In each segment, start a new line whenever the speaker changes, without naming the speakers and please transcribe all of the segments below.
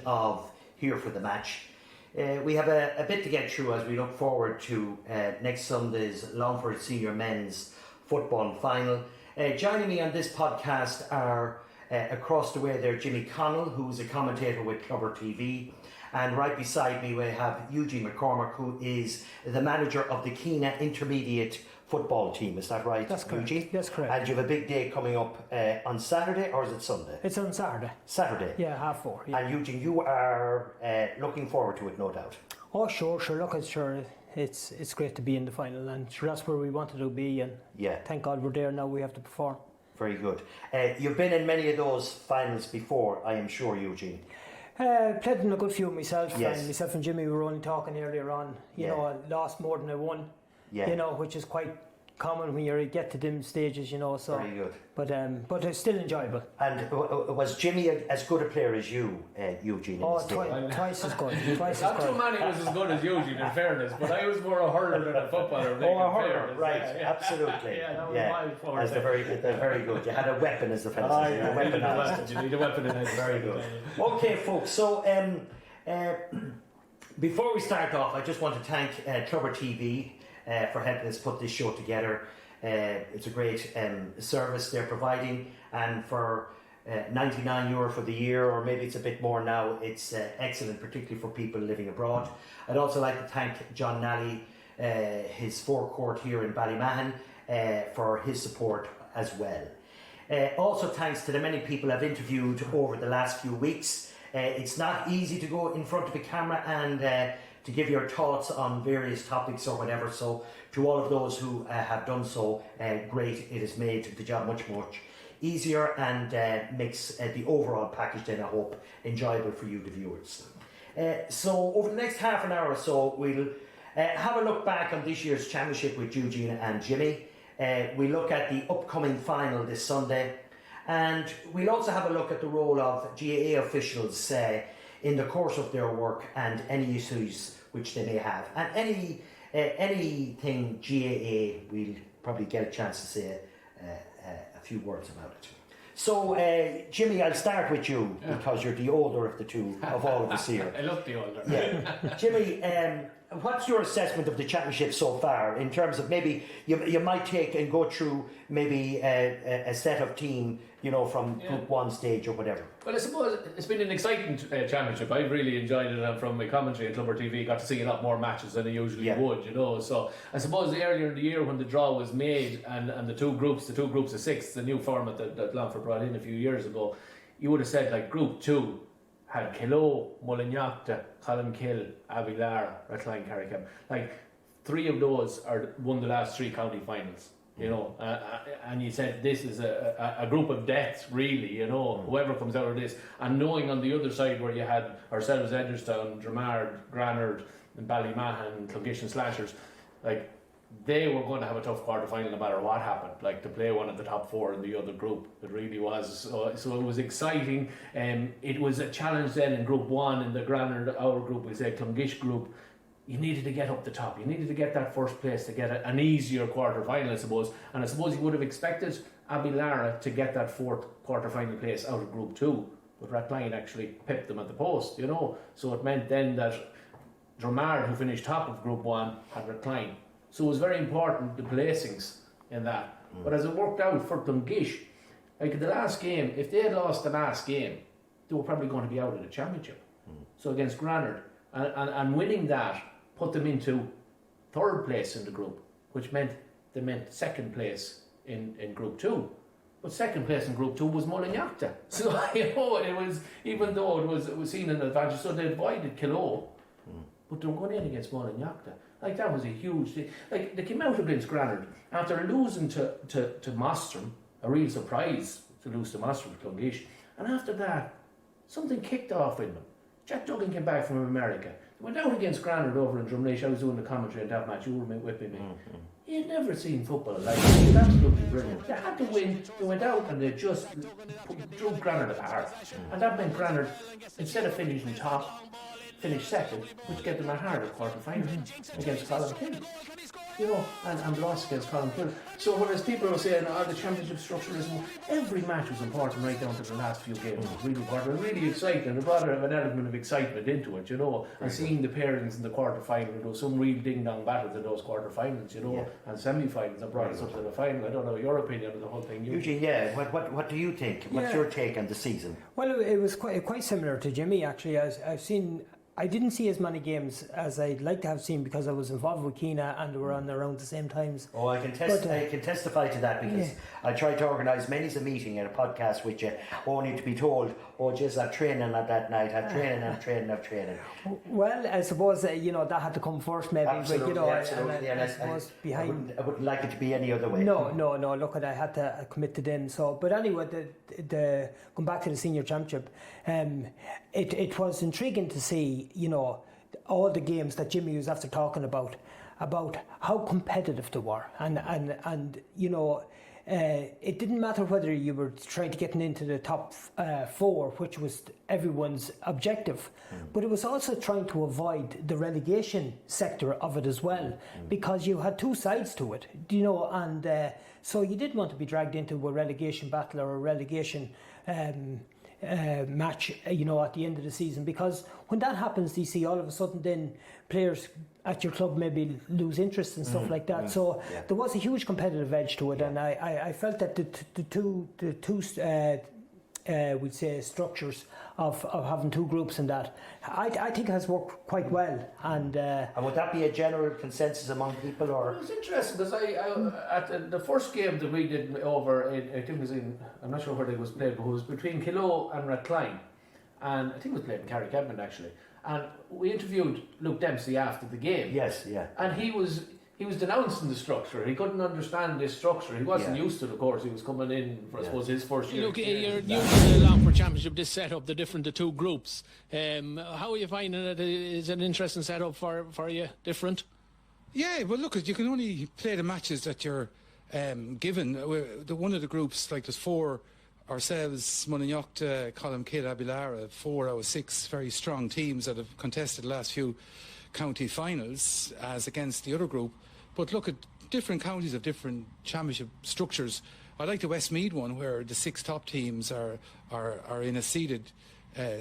of Here for the Match. We have a bit to get through as we look forward to next Sunday's Longford Senior Men's Football Final. Joining me on this podcast are across the way there Jimmy Connell, who's a commentator with Clubber TV, and right beside me we have Eugene McCormack, who is the manager of the Keena Intermediate Football team. Is that right?
That's correct.
Eugene?
That's correct.
And you have a big day coming up on Saturday, or is it Sunday?
It's on Saturday.
Saturday?
Yeah, 4:30. Yeah.
And Eugene, you are looking forward to it, no doubt.
Oh, sure. Look, it's great to be in the final, and sure, that's where we wanted to be, and thank God we're there now. We have to perform.
Very good. You've been in many of those finals before, I am sure, Eugene.
Played in a good few myself.
Yes.
And myself and Jimmy were only talking earlier on. You know, I lost more than I won.
Yeah.
You know, which is quite common when you get to them stages. You know, so.
Very good.
But it's still enjoyable.
And was Jimmy as good a player as you, Eugene?
Oh, twice as good.
Not too many was as good as Eugene, in fairness, but I was more a hurler than a footballer.
Oh, a hurler, right? Yeah. Absolutely.
That was my forte.
As they're very good. You had a weapon, as the fellas say.
You need a weapon in it.
Very good. Okay, folks. So, before we start off, I just want to thank Clubber TV for helping us put this show together. It's a great service they're providing, and for €99 for the year, or maybe it's a bit more now, it's excellent, particularly for people living abroad. I'd also like to thank John Nally, his forecourt here in Ballymahan, for his support as well. Also thanks to the many people I've interviewed over the last few weeks. It's not easy to go in front of a camera and to give your thoughts on various topics or whatever, so to all of those who have done so, great. It has made the job much easier and makes the overall package then, I hope, enjoyable for you, the viewers. So over the next half an hour or so, we'll have a look back on this year's championship with Eugene and Jimmy. We look at the upcoming final this Sunday, and we'll also have a look at the role of GAA officials in the course of their work and any issues which they may have, and anything GAA, we'll probably get a chance to say a few words about it. So Jimmy, I'll start with you because you're the older of the two, of all of us here.
I love the older.
Yeah. Jimmy, what's your assessment of the championship so far, in terms of maybe you might take and go through maybe a set of team, you know, from Group 1 stage or whatever?
Well, I suppose it's been an exciting championship. I've really enjoyed it, and from my commentary at Clubber TV, got to see a lot more matches than I usually would, you know. So I suppose earlier in the year when the draw was made and the two groups of six, the new format that Longford brought in a few years ago, you would have said like Group 2 had Kilo, Mullinachta, Columkill, Avilar, Rathline, Carrickham. Like, three of those won the last three county finals, you know. And you said this is a group of death, really, you know, whoever comes out of this. And knowing on the other side where you had ourselves, Edgerstown, Dramard, Granard, and Ballymahan, Clongish and Slashers, like, they were going to have a tough quarter final no matter what happened, like to play one of the top four in the other group. It really was. So it was exciting. It was a challenge then in Group 1, in the Granard, our group, we say Clongish group. You needed to get up the top. You needed to get that first place to get an easier quarter final, I suppose. And I suppose you would have expected Abilara to get that fourth quarter final place out of Group 2. But Rathline actually pipped them at the post, you know. So it meant then that Dramard, who finished top of Group 1, had Rathline. So it was very important, the placings in that. But as it worked out for Clongish, like the last game, if they had lost the last game, they were probably going to be out of the championship. So against Granard. And winning that put them into third place in the group, which meant second place in Group 2. But second place in Group 2 was Mullinachta. So, you know, it was, even though it was seen an advantage, so they avoided Kilo, but they were going in against Mullinachta. Like, that was a huge thing. Like, they came out against Granard after losing to Mostrom, a real surprise to lose to Mostrom with Clongish. And after that, something kicked off in them. Jack Duggan came back from America. They went out against Granard over in Drumleash. I was doing the commentary on that match. You were with me. He had never seen football like that. It was absolutely brilliant. They had to win. They went out and they just drew Granard apart. And that meant Granard, instead of finishing top, finished second, which gave them a harder quarter final against Columkill. you know, and lost against Clonfield. So whereas people are saying, the championship structure isn't, every match was important right down to the last few games. It was really important, really exciting, and it brought an element of excitement into it, you know, and seeing the pairings in the quarter-final. There was some real ding-dong battles in those quarter-finals, you know, and semi-finals that brought us up to the final. I don't know your opinion on the whole thing.
Eugene, what do you think? What's your take on the season?
Well, it was quite similar to Jimmy, actually. I didn't see as many games as I'd like to have seen because I was involved with Keena and they were on around the same times.
Oh, I can testify to that because I tried to organise many's a meeting and a podcast with you, only to be told, just I've training at that night, I've training.
Well, I suppose that had to come first, maybe.
Absolutely,
but,
absolutely.
And I suppose behind.
I wouldn't like it to be any other way.
No. Look, I had to commit to them. So, but anyway, the going back to the senior championship, it was intriguing to see, all the games that Jimmy was after talking about how competitive they were, and it didn't matter whether you were trying to get into the top 4, which was everyone's objective, but it was also trying to avoid the relegation sector of it as well, because you had two sides to it, and so you didn't want to be dragged into a relegation battle or a relegation match, at the end of the season, because when that happens, you see all of a sudden then players at your club maybe lose interest and stuff like that. So there was a huge competitive edge to it, and I felt that the two we'd say structures of having two groups in that, I think has worked quite well. And
would that be a general consensus among people, or?
It was interesting because I at the first game that we did over, I think it was I'm not sure where it was played, but it was between Kilo and Rathcline, and I think it was played in Carrickabin actually. And we interviewed Luke Dempsey after the game.
Yes, yeah.
And he was denouncing the structure. He couldn't understand this structure. He wasn't used to it, of course. He was coming in for, I suppose, his first year.
Look, you're usually along for championship, this setup, the two groups. How are you finding it? Is it an interesting setup for you? Different?
Yeah, well, look, you can only play the matches that you're given. One of the groups, like there's 4 ourselves, Monagnocht, Columcille, Abilara, 4 out of 6 very strong teams that have contested the last few county finals as against the other group. But look, at different counties have different championship structures. I like the Westmeath one, where the 6 top teams are in a seeded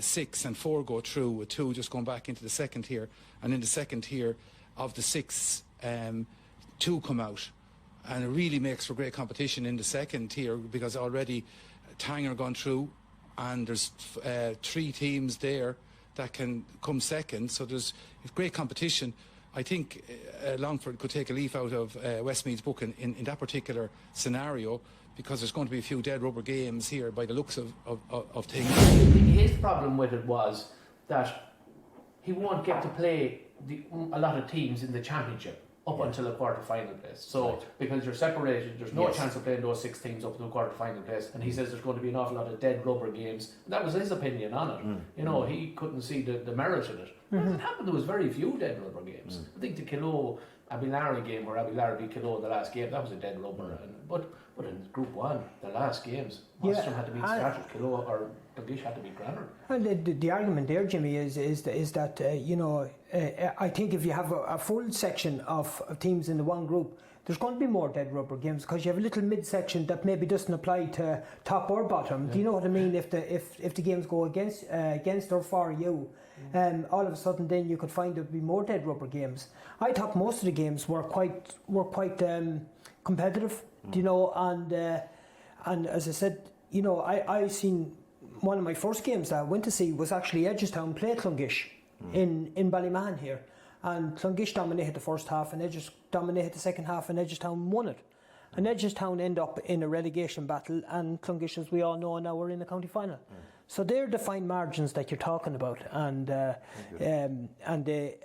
6 and 4 go through, with 2 just going back into the second tier, and in the second tier of the 6, 2 come out, and it really makes for great competition in the second tier, because already Tanger gone through, and there's 3 teams there that can come second, so there's great competition. I think Longford could take a leaf out of Westmeath's book in that particular scenario, because there's going to be a few dead rubber games here by the looks of things.
His problem with it was that he won't get to play a lot of teams in the championship up until a quarter-final place. So, because you're separated, there's no chance of playing those 6 teams up to a quarter-final place. And he says there's going to be an awful lot of dead rubber games. And that was his opinion on it. He couldn't see the merit in it. But it happened, there was very few dead rubber games. I think the Kilo Abilari game, where Abilari beat Kilo in the last game, that was a dead rubber. But in Group 1, the last games, Monstrum had to beat Scottish, Kilo or Dungish had to beat Granard.
And the argument there, Jimmy, is that I think if you have a full section of teams in the one group, there's going to be more dead rubber games, because you have a little mid-section that maybe doesn't apply to top or bottom. Do you know what I mean? If the games go against or for you, all of a sudden then you could find there'd be more dead rubber games. I thought most of the games were quite competitive, and as I said, I seen one of my first games that I went to see was actually Edgestown play Clongish in Ballymahan here, and Clongish dominated the first half and Edges dominated the second half, and Edgestown won it. And Edgestown end up in a relegation battle, and Clongish, as we all know now, are in the county final. So they're the fine margins that you're talking about, and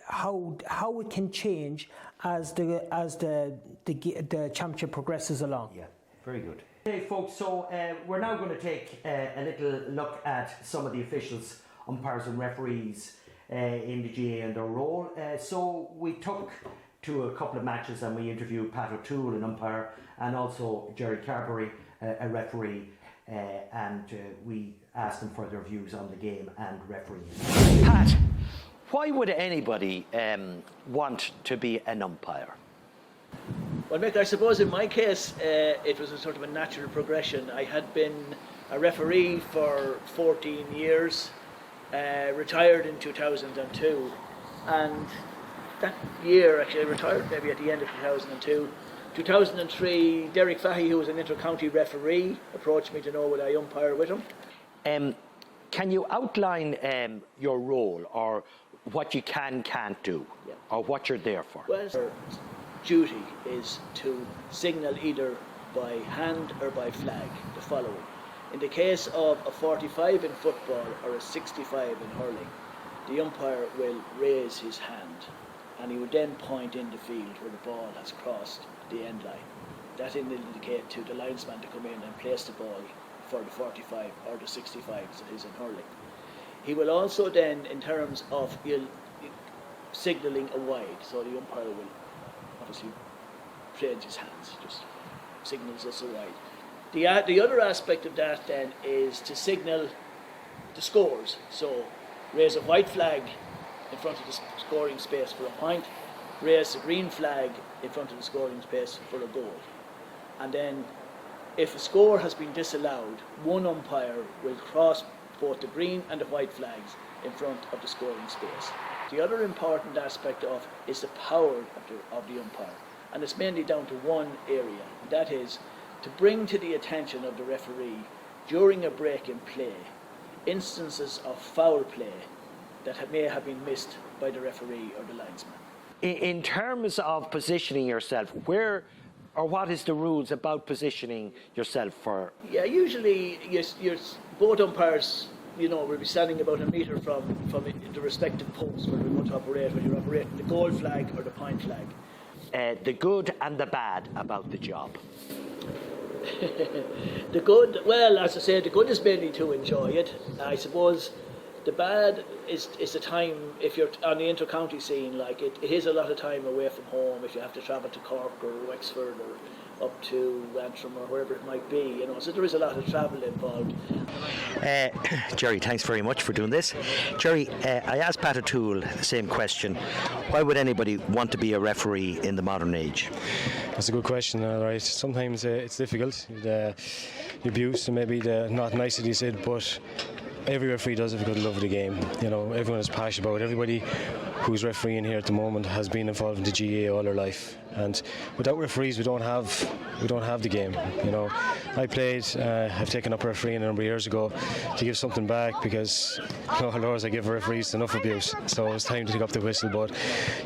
how it can change as the championship progresses along.
Yeah, very good. Okay, folks. So we're now going to take a little look at some of the officials, umpires, and referees in the GAA and their role. So we took to a couple of matches and we interviewed Pat O'Toole, an umpire, and also Jerry Carberry, a referee, and we asked them for their views on the game and refereeing. Pat, why would anybody want to be an umpire?
Well, Mick, I suppose in my case, it was a sort of a natural progression. I had been a referee for 14 years, retired in 2002, and that year, actually, I retired maybe at the end of 2002. 2003, Derek Fahey, who was an inter-county referee, approached me to know would I umpire with him.
Can you outline your role, or what you can't do, or what you're there for?
Well, our duty is to signal either by hand or by flag the following. In the case of a 45 in football or a 65 in hurling, the umpire will raise his hand, and he would then point in the field where the ball has crossed the end line. That will indicate to the linesman to come in and place the ball for the 45 or the 65 as it is in hurling. He will also then, in terms of signalling a wide, so the umpire will obviously raise his hands, just signals us a wide. The other aspect of that then is to signal the scores. So raise a white flag in front of the scoring space for a point, raise the green flag in front of the scoring space for a goal. And then if a score has been disallowed, one umpire will cross both the green and the white flags in front of the scoring space. The other important aspect is the power of the umpire, and it's mainly down to one area, and that is to bring to the attention of the referee during a break in play instances of foul play that may have been missed by the referee or the linesman.
In terms of positioning yourself, where or what is the rules about positioning yourself for?
Yeah, usually both umpires, will be standing about a metre from the respective posts where we're going to operate, when you're operating the goal flag or the point flag.
The good and the bad about the job.
The good, well, as I said, the good is mainly to enjoy it. I suppose the bad is the time, if you're on the inter-county scene, like it is a lot of time away from home if you have to travel to Cork or Wexford or up to Antrim or wherever it might be, so there is a lot of travel involved.
Jerry, thanks very much for doing this. Jerry, I asked Pat O'Toole the same question. Why would anybody want to be a referee in the modern age?
That's a good question, all right. Sometimes it's difficult, the abuse and maybe the not niceties, but every referee does have a good love of the game. Everyone is passionate about it. Everybody who's refereeing here at the moment has been involved in the GAA all their life, and without referees we don't have the game. I played, I've taken up refereeing a number of years ago to give something back, because otherwise I give referees enough abuse, so it's time to take up the whistle. But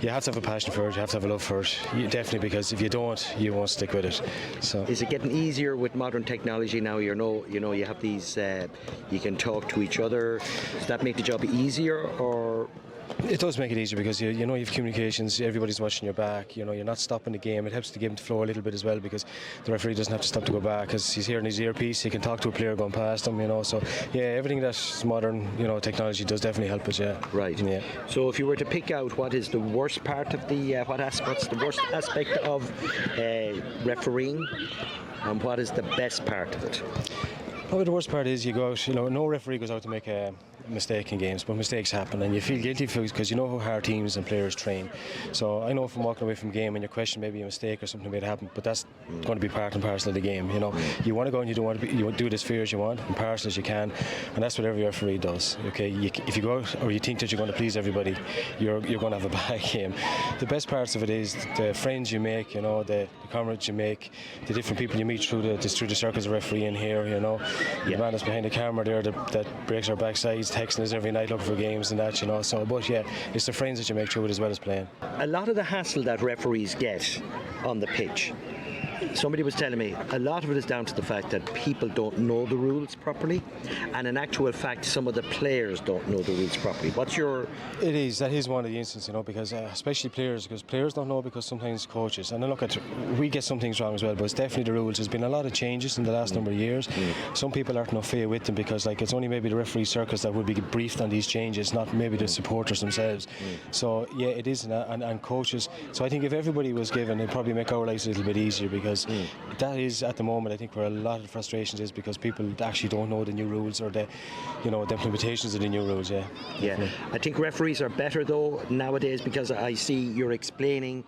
you have to have a passion for it, you have to have a love for it, definitely, because if you don't, you won't stick with it. So
is it getting easier with modern technology now? You have these, you can talk to each other. Does that make the job easier, or?
It does make it easier, because you have communications, everybody's watching your back, you're not stopping the game. It helps the game to flow a little bit as well, because the referee doesn't have to stop to go back, because he's hearing his earpiece, he can talk to a player going past him, so yeah, everything that's modern, technology does definitely help us, yeah.
Right. Yeah. So if you were to pick out what is the worst part of the, what's the worst aspect of refereeing, and what is the best part of it?
Probably the worst part is you go out, no referee goes out to make a mistake in games, but mistakes happen and you feel guilty because you know how hard teams and players train. So I know from walking away from a game and you question maybe a mistake or something may happen, but that's going to be part and parcel of the game. You want to go and you do it as fair as you want, and parcel as you can, and that's what every referee does. Okay, if you go out or you think that you're going to please everybody, you're going to have a bad game. The best parts of it is the friends you make, the comrades you make, the different people you meet through the circles of refereeing here. The man that's behind the camera there that breaks our backsides, texting us every night looking for games and that, So, but yeah, it's the friends that you make through it as well as playing.
A lot of the hassle that referees get on the pitch, somebody was telling me, a lot of it is down to the fact that people don't know the rules properly, and in actual fact, some of the players don't know the rules properly.
That is one of the instances, because especially players, because players don't know, because sometimes coaches, and look we get some things wrong as well, but it's definitely the rules. There's been a lot of changes in the last number of years. Some people aren't no fair with them, because it's only maybe the referee circles that would be briefed on these changes, not maybe the supporters themselves. So yeah, it is, and coaches. So I think if everybody was given, it'd probably make our lives a little bit easier, because that is at the moment I think where a lot of the frustrations is, because people actually don't know the new rules or the implementations of the new rules. Yeah.
I think referees are better though nowadays, because I see you're explaining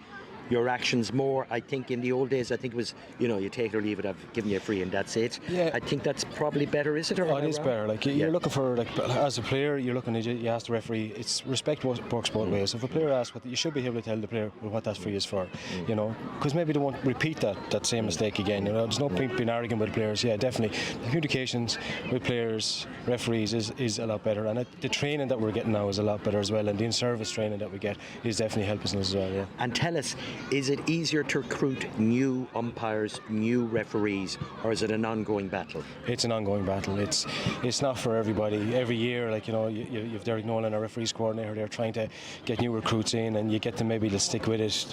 your actions more. I think in the old days, I think it was, you take it or leave it, I've given you a free and that's it.
Yeah.
I think that's probably better, is it? Or
it is better. Like you're looking for, as a player, you're looking at you ask the referee. It's respect works both ways. So if a player asks what, you should be able to tell the player what that free is for. Because maybe they won't repeat that same mistake again. There's no point being arrogant with players. Yeah, definitely. The communications with players, referees is a lot better, and the training that we're getting now is a lot better as well. And the in-service training that we get is definitely helping us as well. Yeah.
And tell us, is it easier to recruit new umpires, new referees, or is it an ongoing battle?
It's an ongoing battle. It's not for everybody. Every year, you've Derek Nolan, our referees coordinator, they're trying to get new recruits in, and you get them maybe to stick with it.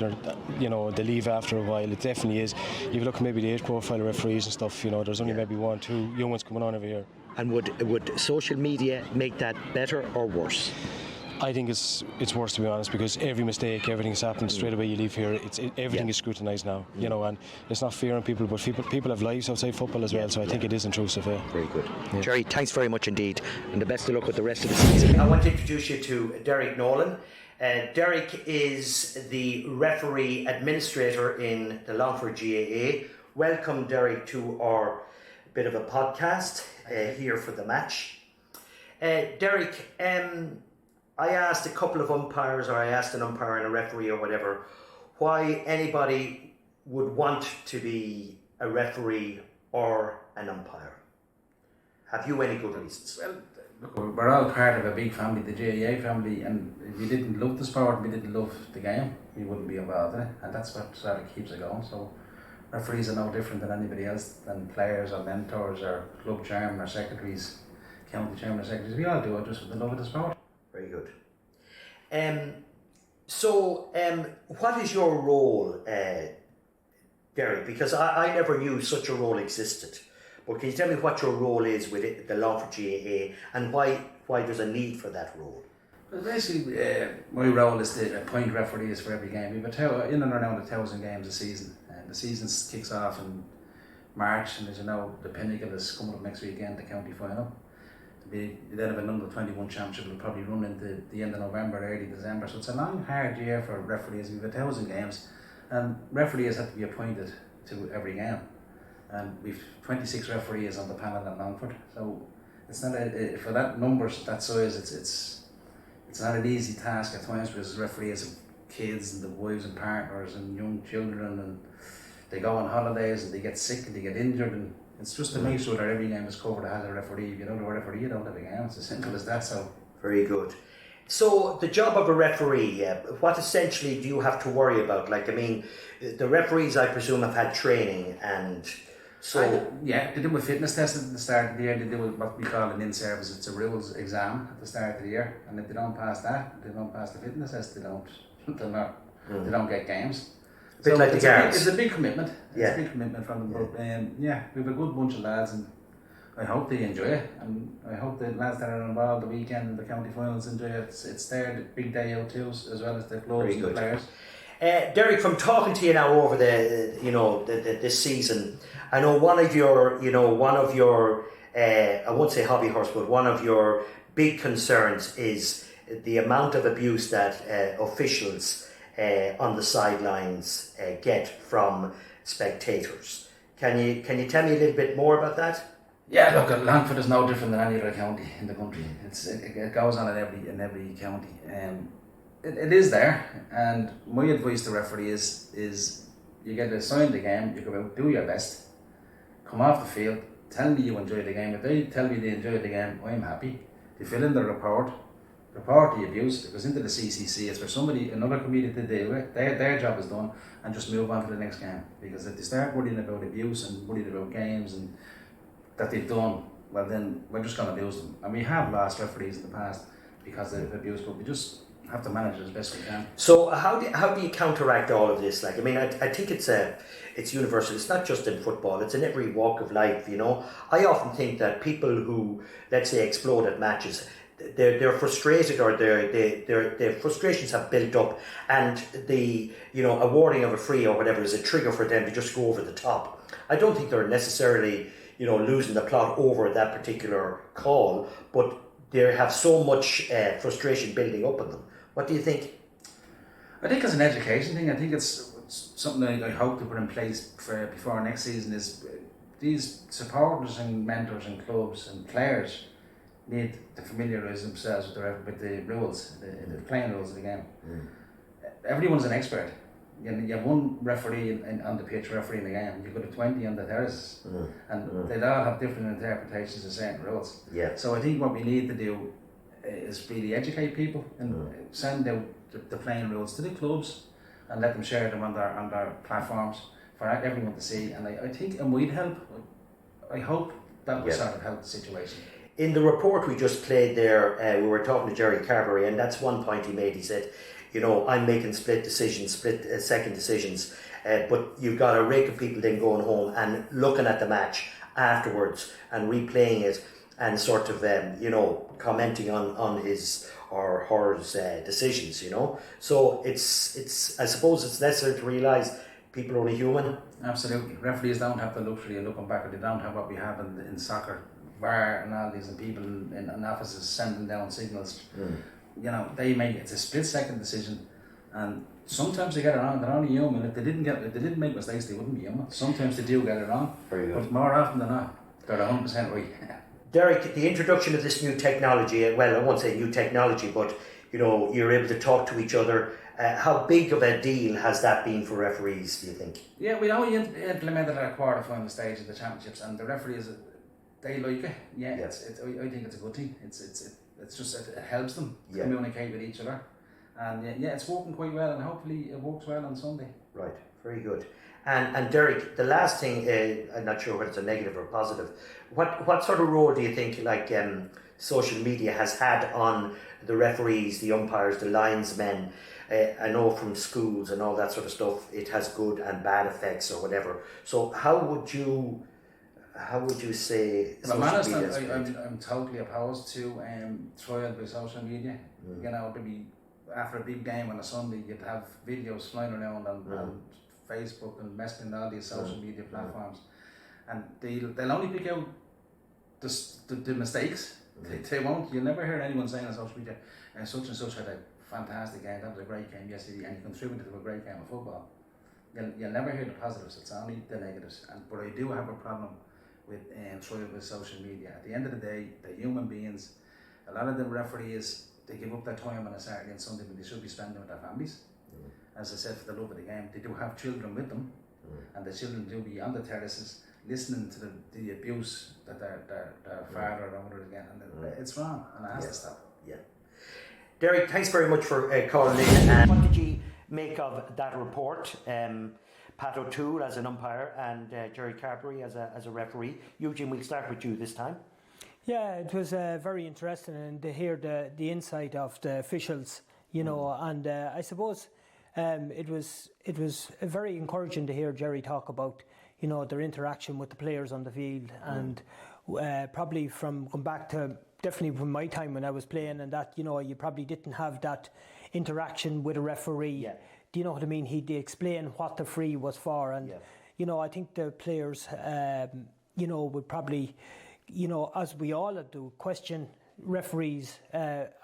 They leave after a while. It definitely is. If you look maybe the age profile of referees and stuff, there's only maybe 1-2 young ones coming on every year.
And would social media make that better or worse?
I think it's worse, to be honest, because every mistake, everything's happened straight away. You leave here, everything is scrutinised now. And it's not fair on people, but people have lives outside football as well. So I think it is intrusive.
Very good, Jerry. Thanks very much indeed, and the best of luck with the rest of the season.
I want to introduce you to Derek Nolan. Derek is the referee administrator in the Longford GAA. Welcome, Derek, to our bit of a podcast here for the match. Derek, I asked a couple of umpires, or I asked an umpire and a referee or whatever, why anybody would want to be a referee or an umpire. Have you any good reasons?
Well, look, we're all part of a big family, the GAA family, and if we didn't love the sport, we didn't love the game, we wouldn't be involved in it, and that's what sort of keeps it going. So referees are no different than anybody else, than players or mentors or club chairman or secretaries, county chairman or secretaries. We all do it just with the love of the sport.
Very good. What is your role, Derek? Because I never knew such a role existed. But can you tell me what your role is with the Longford GAA and why there's a need for that role?
Well, basically, my role is to appoint referees for every game. We've in and around 1,000 games a season. The season kicks off in March, and as you know, the pinnacle is coming up next weekend, the county final. We then have a number 21 championship will probably run into the end of November, early December. So it's a long, hard year for referees. We've 1,000 games, and referees have to be appointed to every game. And we've 26 referees on the panel in Longford. So it's not for that numbers that size. It's not an easy task at times, because referees have kids and the wives and partners and young children, and they go on holidays and they get sick and they get injured, and it's just to make sure that every game is covered that has a referee. If you don't have a referee, you don't have a game. It's as simple as that. So
very good. So the job of a referee, what essentially do you have to worry about? The referees, I presume, have had training, and so
they do a fitness test at the start of the year. They do what we call an in-service. It's a rules exam at the start of the year, and if they don't pass that, they don't pass the fitness test. They don't get games.
A bit like the guards.
It's a big commitment. It's a big commitment from them. But we have a good bunch of lads, and I hope they enjoy it. And I hope the lads that are involved the weekend in the county finals enjoy it. It's their big day out too, as well as the clubs and the players.
Derek, from talking to you now over this season, I know one of your I won't say hobby horse, but one of your big concerns is the amount of abuse that officials on the sidelines get from spectators. Can you tell me a little bit more about that?
Yeah, look, Longford is no different than any other county in the country. It goes on in every county. It is there, and my advice to referee is you get assigned the game, you go out, do your best, come off the field, tell me you enjoy the game. If they tell me they enjoy the game, I'm happy. They fill in the report the abuse, it goes into the CCC, it's for another committee to deal with, their job is done, and just move on to the next game. Because if they start worrying about abuse and worrying about games and that they've done, well then we're just going to lose them. And we have lost referees in the past because of abuse, but we just have to manage it as best we can.
So how do you counteract all of this? I think it's universal. It's not just in football, it's in every walk of life, I often think that people who, let's say, explode at matches, they're frustrated, or their frustrations have built up, and the awarding of a free or whatever is a trigger for them to just go over the top. I don't think they're necessarily losing the plot over that particular call, but they have so much frustration building up in them. What do you think?
I think it's an education thing. I think it's something I hope to put in place for before next season is these supporters and mentors and clubs and players need to familiarise themselves with the rules, the playing rules of the game. Everyone's an expert. You have one referee on the pitch refereeing the game. You've got 20 on the terraces, and they all have different interpretations of certain rules.
Yeah.
So I think what we need to do is really educate people and send out the playing rules to the clubs and let them share them on their platforms for everyone to see. And I think it might help. I hope that will sort of help the situation.
In the report we just played there, we were talking to Jerry Carberry, and that's one point he made. He said, you know, I'm making split second decisions, but you've got a rake of people then going home and looking at the match afterwards and replaying it and sort of, you know, commenting on his or her decisions, you know. So it's I suppose it's necessary to realise people are only human.
Absolutely. Referees don't have the luxury of looking back, or they don't have what we have in soccer, VAR and all these, and people in offices sending down signals. You know, it's a split second decision, and sometimes they get it wrong. They're only human. If they didn't make mistakes, they wouldn't be human. Sometimes they do get it wrong, but more often than not, they're 100% right.
Derek, the introduction of this new technology, well, I won't say new technology, but you know, you're able to talk to each other. How big of a deal has that been for referees, do you think?
Yeah, we only implemented at a quarter-final stage of the championships, and the referees, they like it. Yeah, I think it's a good thing. It's just it helps them communicate with each other, and it's working quite well, and hopefully it works well on Sunday.
Right, very good. And Derek, the last thing, I'm not sure whether it's a negative or positive. What sort of role do you think social media has had on the referees, the umpires, the linesmen? I know from schools and all that sort of stuff, it has good and bad effects or whatever. So how would you say?
Well, I'm honest, I'm totally opposed to trial by social media. You know, to be after a big game on a Sunday, you'd have videos flying around on Facebook and messaging all these social media platforms, and they'll only pick out the mistakes. They won't. You'll never hear anyone saying on social media, such and such had a fantastic game. That was a great game yesterday, and he contributed to a great game of football. You'll never hear the positives. It's only the negatives. But I do have a problem with trial with social media. At the end of the day, they're human beings. A lot of the referees, they give up their time on a Saturday and Sunday when they should be spending with their families. As I said, for the love of the game, they do have children with them, and the children do be on the terraces listening to the abuse that their father or mother is getting, and it's wrong, and it has to stop.
Yeah. Derek, thanks very much for calling in. What did you make of that report? Pat O'Toole as an umpire and Jerry Carberry as a referee. Eugene, we'll start with you this time.
Yeah, it was very interesting, and to hear the insight of the officials, you know, and I suppose it was very encouraging to hear Jerry talk about, you know, their interaction with the players on the field, and probably from going back to definitely from my time when I was playing, and that, you know, you probably didn't have that interaction with a referee. Yeah. Do you know what I mean? He'd explain what the free was for, and you know, I think the players, you know, would probably, you know, as we all do, question referees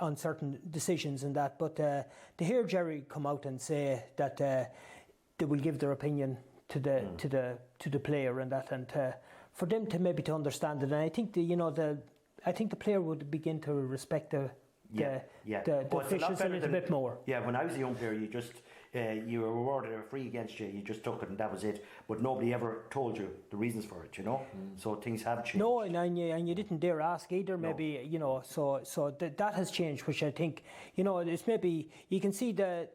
on certain decisions and that. But to hear Jerry come out and say that they will give their opinion to the player and that, and for them to maybe to understand it, and I think the player would begin to respect the officials a little bit more.
Yeah, when I was a young player, you were awarded a free against you that took it and that was it. But nobody ever told you the reasons for it, you know. So things have changed.
No, and you didn't dare ask either. Maybe you know. So that has changed, which I think, you know, it's maybe you can see the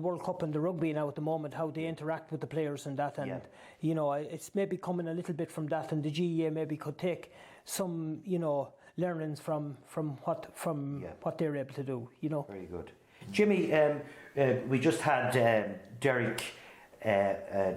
World Cup and the rugby now at the moment, how they interact with the players and that, and you know, it's maybe coming a little bit from that, and the GEA maybe could take some, you know, learnings from what they're able to do, you know.
Very good. Jimmy, we just had Derek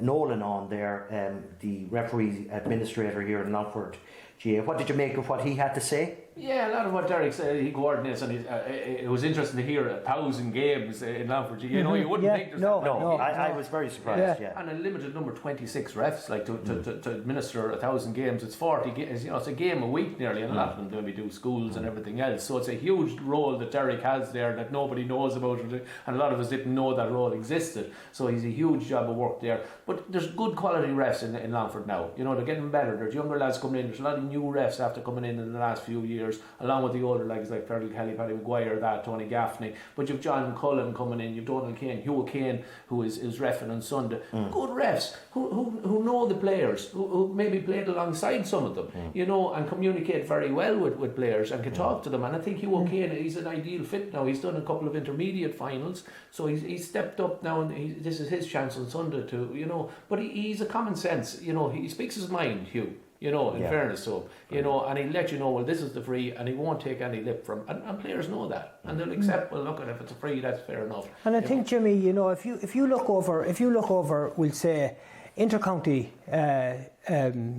Nolan on there, the referee administrator here in Longford GA. What did you make of what he had to say?
Yeah, a lot of what Derek said, he coordinates, and it was interesting to hear 1,000 games in Longford. You know, you wouldn't think there's
I was very surprised. Yeah.
And a limited number, 26 refs, like to administer 1,000 games. It's 40 games. You know, it's a game a week nearly, and a lot of them maybe do schools and everything else. So it's a huge role that Derek has there that nobody knows about, and a lot of us didn't know that role existed. So he's a huge job of work there. But there's good quality refs in Longford now. You know, they're getting better. There's younger lads coming in. There's a lot of new refs after coming in the last few years, along with the older legs like Fergal Kelly, Paddy Maguire, Tony Gaffney. But you've John Cullen coming in, you've Donald Kane, Hugh Kane, who is reffing on Sunday. Good refs who know the players, who maybe played alongside some of them, you know, and communicate very well with players and can talk to them. And I think Hugh Kane, he's an ideal fit now. He's done a couple of intermediate finals, so he's stepped up now, and this is his chance on Sunday to, you know. But he's a common sense, you know. He speaks his mind, Hugh. You know, in fairness to him, you know, and he'll let you know, well, this is the free, and he won't take any lip from, and players know that, and they'll accept. Well, look, if it's a free, that's fair enough.
And I think, Jimmy, you know, if you look over, we'll say, intercounty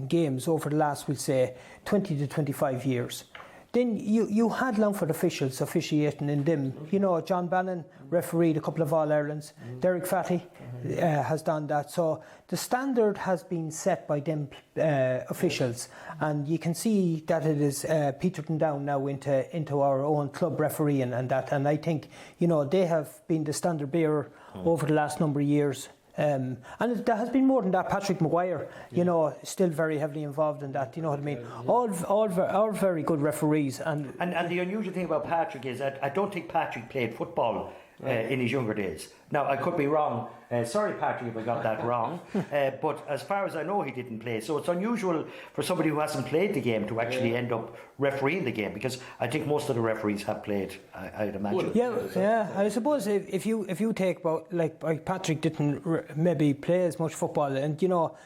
games over the last, we'll say, 20 to 25 years. Then you had Longford officials officiating in them. You know, John Bannon refereed a couple of All-Irelands. Derek Fatty has done that. So the standard has been set by them officials, and you can see that it is petered down now into our own club refereeing and that. And I think, you know, they have been the standard bearer over the last number of years. And there has been more than that. Patrick Maguire, you know, still very heavily involved in that. You know what I mean? All very good referees. And
the unusual thing about Patrick is that I don't think Patrick played football in his younger days. Now, I could be wrong. Sorry, Patrick, if I got that wrong. But as far as I know, he didn't play. So it's unusual for somebody who hasn't played the game to actually end up refereeing the game, because I think most of the referees have played, I'd imagine.
Yeah. I suppose if you take about, like Patrick didn't maybe play as much football, and, you know,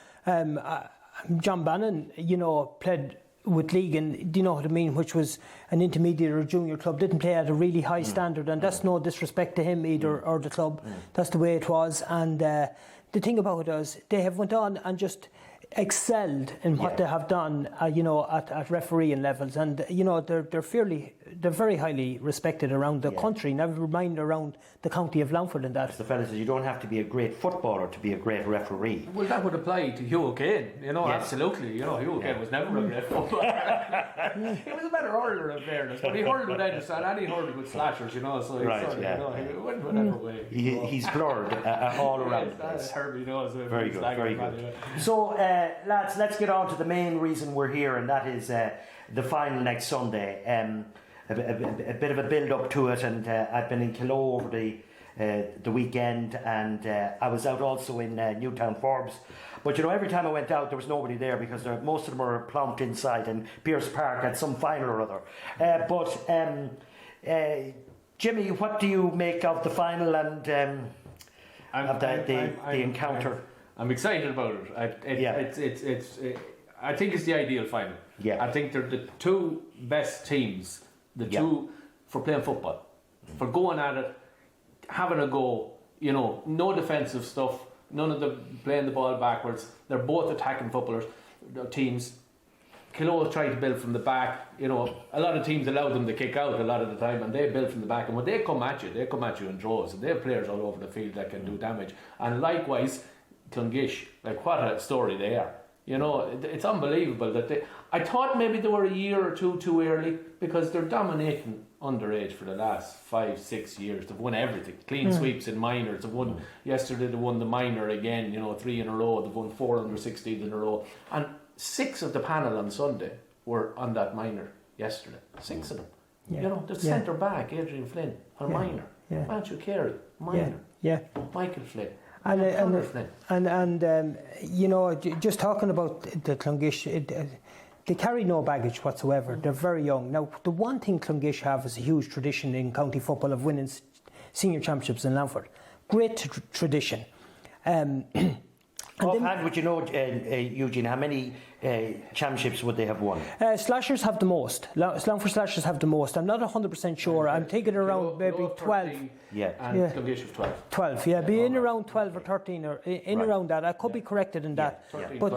John Bannon, you know, played with league, and do you know what I mean, which was an intermediate or junior club, didn't play at a really high standard, and that's no disrespect to him either or the club. That's the way it was. And the thing about it is they have went on and just excelled in what they have done, you know, at refereeing levels, and, you know, they're very highly respected around the country, never mind around the county of Longford and that.
As the fellas says, you don't have to be a great footballer to be a great referee.
Well, that would apply to Hugh Kane, you know, absolutely. You know, Hugh Kane was never a great footballer. He was a better hurler, in fairness, but he hurled with Anderson and he hurled with slashers, you know, so he went whatever way.
He's blurred all around the place.
Herbie knows.
Very good, very good. So, lads, let's get on to the main reason we're here, and that is the final next Sunday. A bit of a build-up to it, and I've been in Kilo over the weekend, and I was out also in Newtown Forbes. But, you know, every time I went out, there was nobody there, because most of them were plonked inside in Pierce Park at some final or other. But Jimmy, what do you make of the final and of the encounter?
I'm excited about it. I think it's the ideal final.
Yeah.
I think they're the two best teams. The two for playing football, for going at it, having a go. You know, no defensive stuff. None of them playing the ball backwards. They're both attacking footballers teams. Kilo try to build from the back. You know, a lot of teams allow them to kick out a lot of the time, and they build from the back. And when they come at you in draws, and they have players all over the field that can do damage. And likewise, Clongish, like, what a story they are. You know, it's unbelievable that I thought maybe they were a year or two too early, because they're dominating underage for the last 5-6 years. They've won everything. Clean sweeps in minors. They've won yesterday. They won the minor again. You know, 3 in a row. They've won 4 under 16 in a row. And 6 of the panel on Sunday were on that minor yesterday. 6 of them. You know, the centre back, Adrian Flynn, a minor. Matthew Carey, minor. Michael Flynn.
And you know, just talking about the Clongish, they carry no baggage whatsoever. They're very young. Now, the one thing Clongish have is a huge tradition in county football of winning senior championships in Longford. Great tradition. And
Offhand, would you know, Eugene, how many championships would they have won?
Slashers have the most. Longford Slashers have the most. I'm not 100% sure. I'm thinking around maybe 12.
And Clongish have 12.
12, yeah. Be in around 12 or 13 or in around that. I could be corrected in that.
13,
but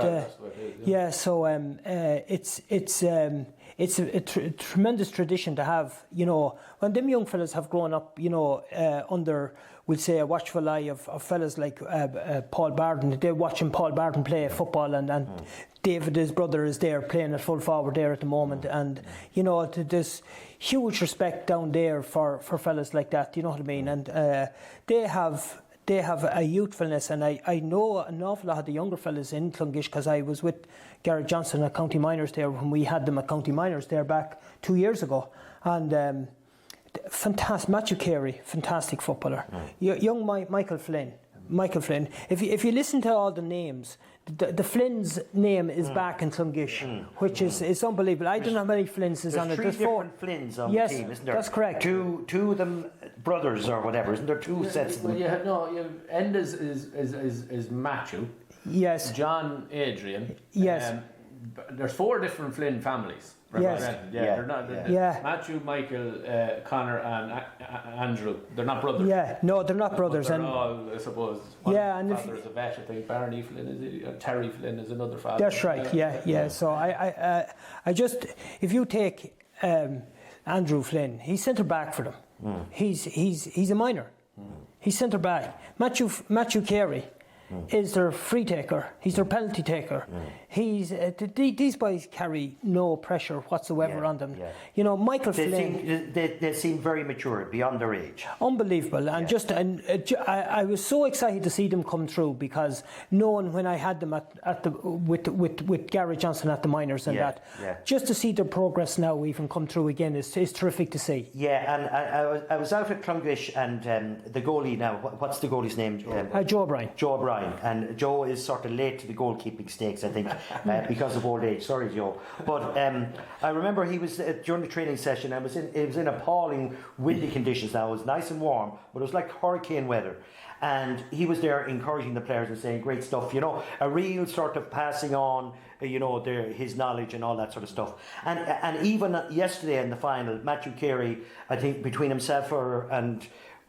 12,
so it's a tremendous tradition to have, you know, when them young fellas have grown up, you know, under, we'll say, a watchful eye of fellas like Paul Barden. They're watching Paul Barden play football, and David, his brother, is there playing at full forward there at the moment. And, you know, there's huge respect down there for fellas like that, you know what I mean? And they have a youthfulness, and I know an awful lot of the younger fellas in Clongish, because I was with Garrett Johnson at County Minors there when we had them at County Minors there back 2 years ago. And fantastic, Matthew Carey, fantastic footballer. Young Michael Flynn. If you listen to all the names, the Flynn's name is back in Clongish, which is unbelievable. I don't know how many Flynns is on it.
There's three different Flynns on the team, isn't there?
That's correct.
Two of them brothers or whatever, isn't there? Two sets of them.
Enda's is Matthew.
Yes.
John, Adrian.
Yes.
There's 4 different Flynn families.
Yes.
They're not. Matthew, Michael, Connor, and Andrew. They're not brothers.
Yeah, no, they're not brothers.
They're all, I suppose. One father is a vet. I think Barney Flynn is Terry Flynn is another father.
That's right. Yeah. So I just, if you take Andrew Flynn, he's centre back for them. He's a minor. He's centre back. Matthew Carey is their free taker. He's their penalty taker. He's these boys carry no pressure whatsoever on them. You know, Michael Flynn.
They seem very mature, beyond their age.
Unbelievable, and I was so excited to see them come through, because knowing when I had them with Garrett Johnson at the Minors and just to see their progress now even come through again is terrific to see.
Yeah, and I was out at Clongish, and the goalie now. What's the goalie's name?
Joe O'Brien.
Joe O'Brien, and Joe is sort of late to the goalkeeping stakes, I think. Because of old age, sorry Joe. But I remember he was during the training session. It was in appalling windy conditions. Now it was nice and warm, but it was like hurricane weather. And he was there encouraging the players and saying great stuff. You know, a real sort of passing on, you know, his knowledge and all that sort of stuff. And even yesterday in the final, Matthew Carey, I think between himself and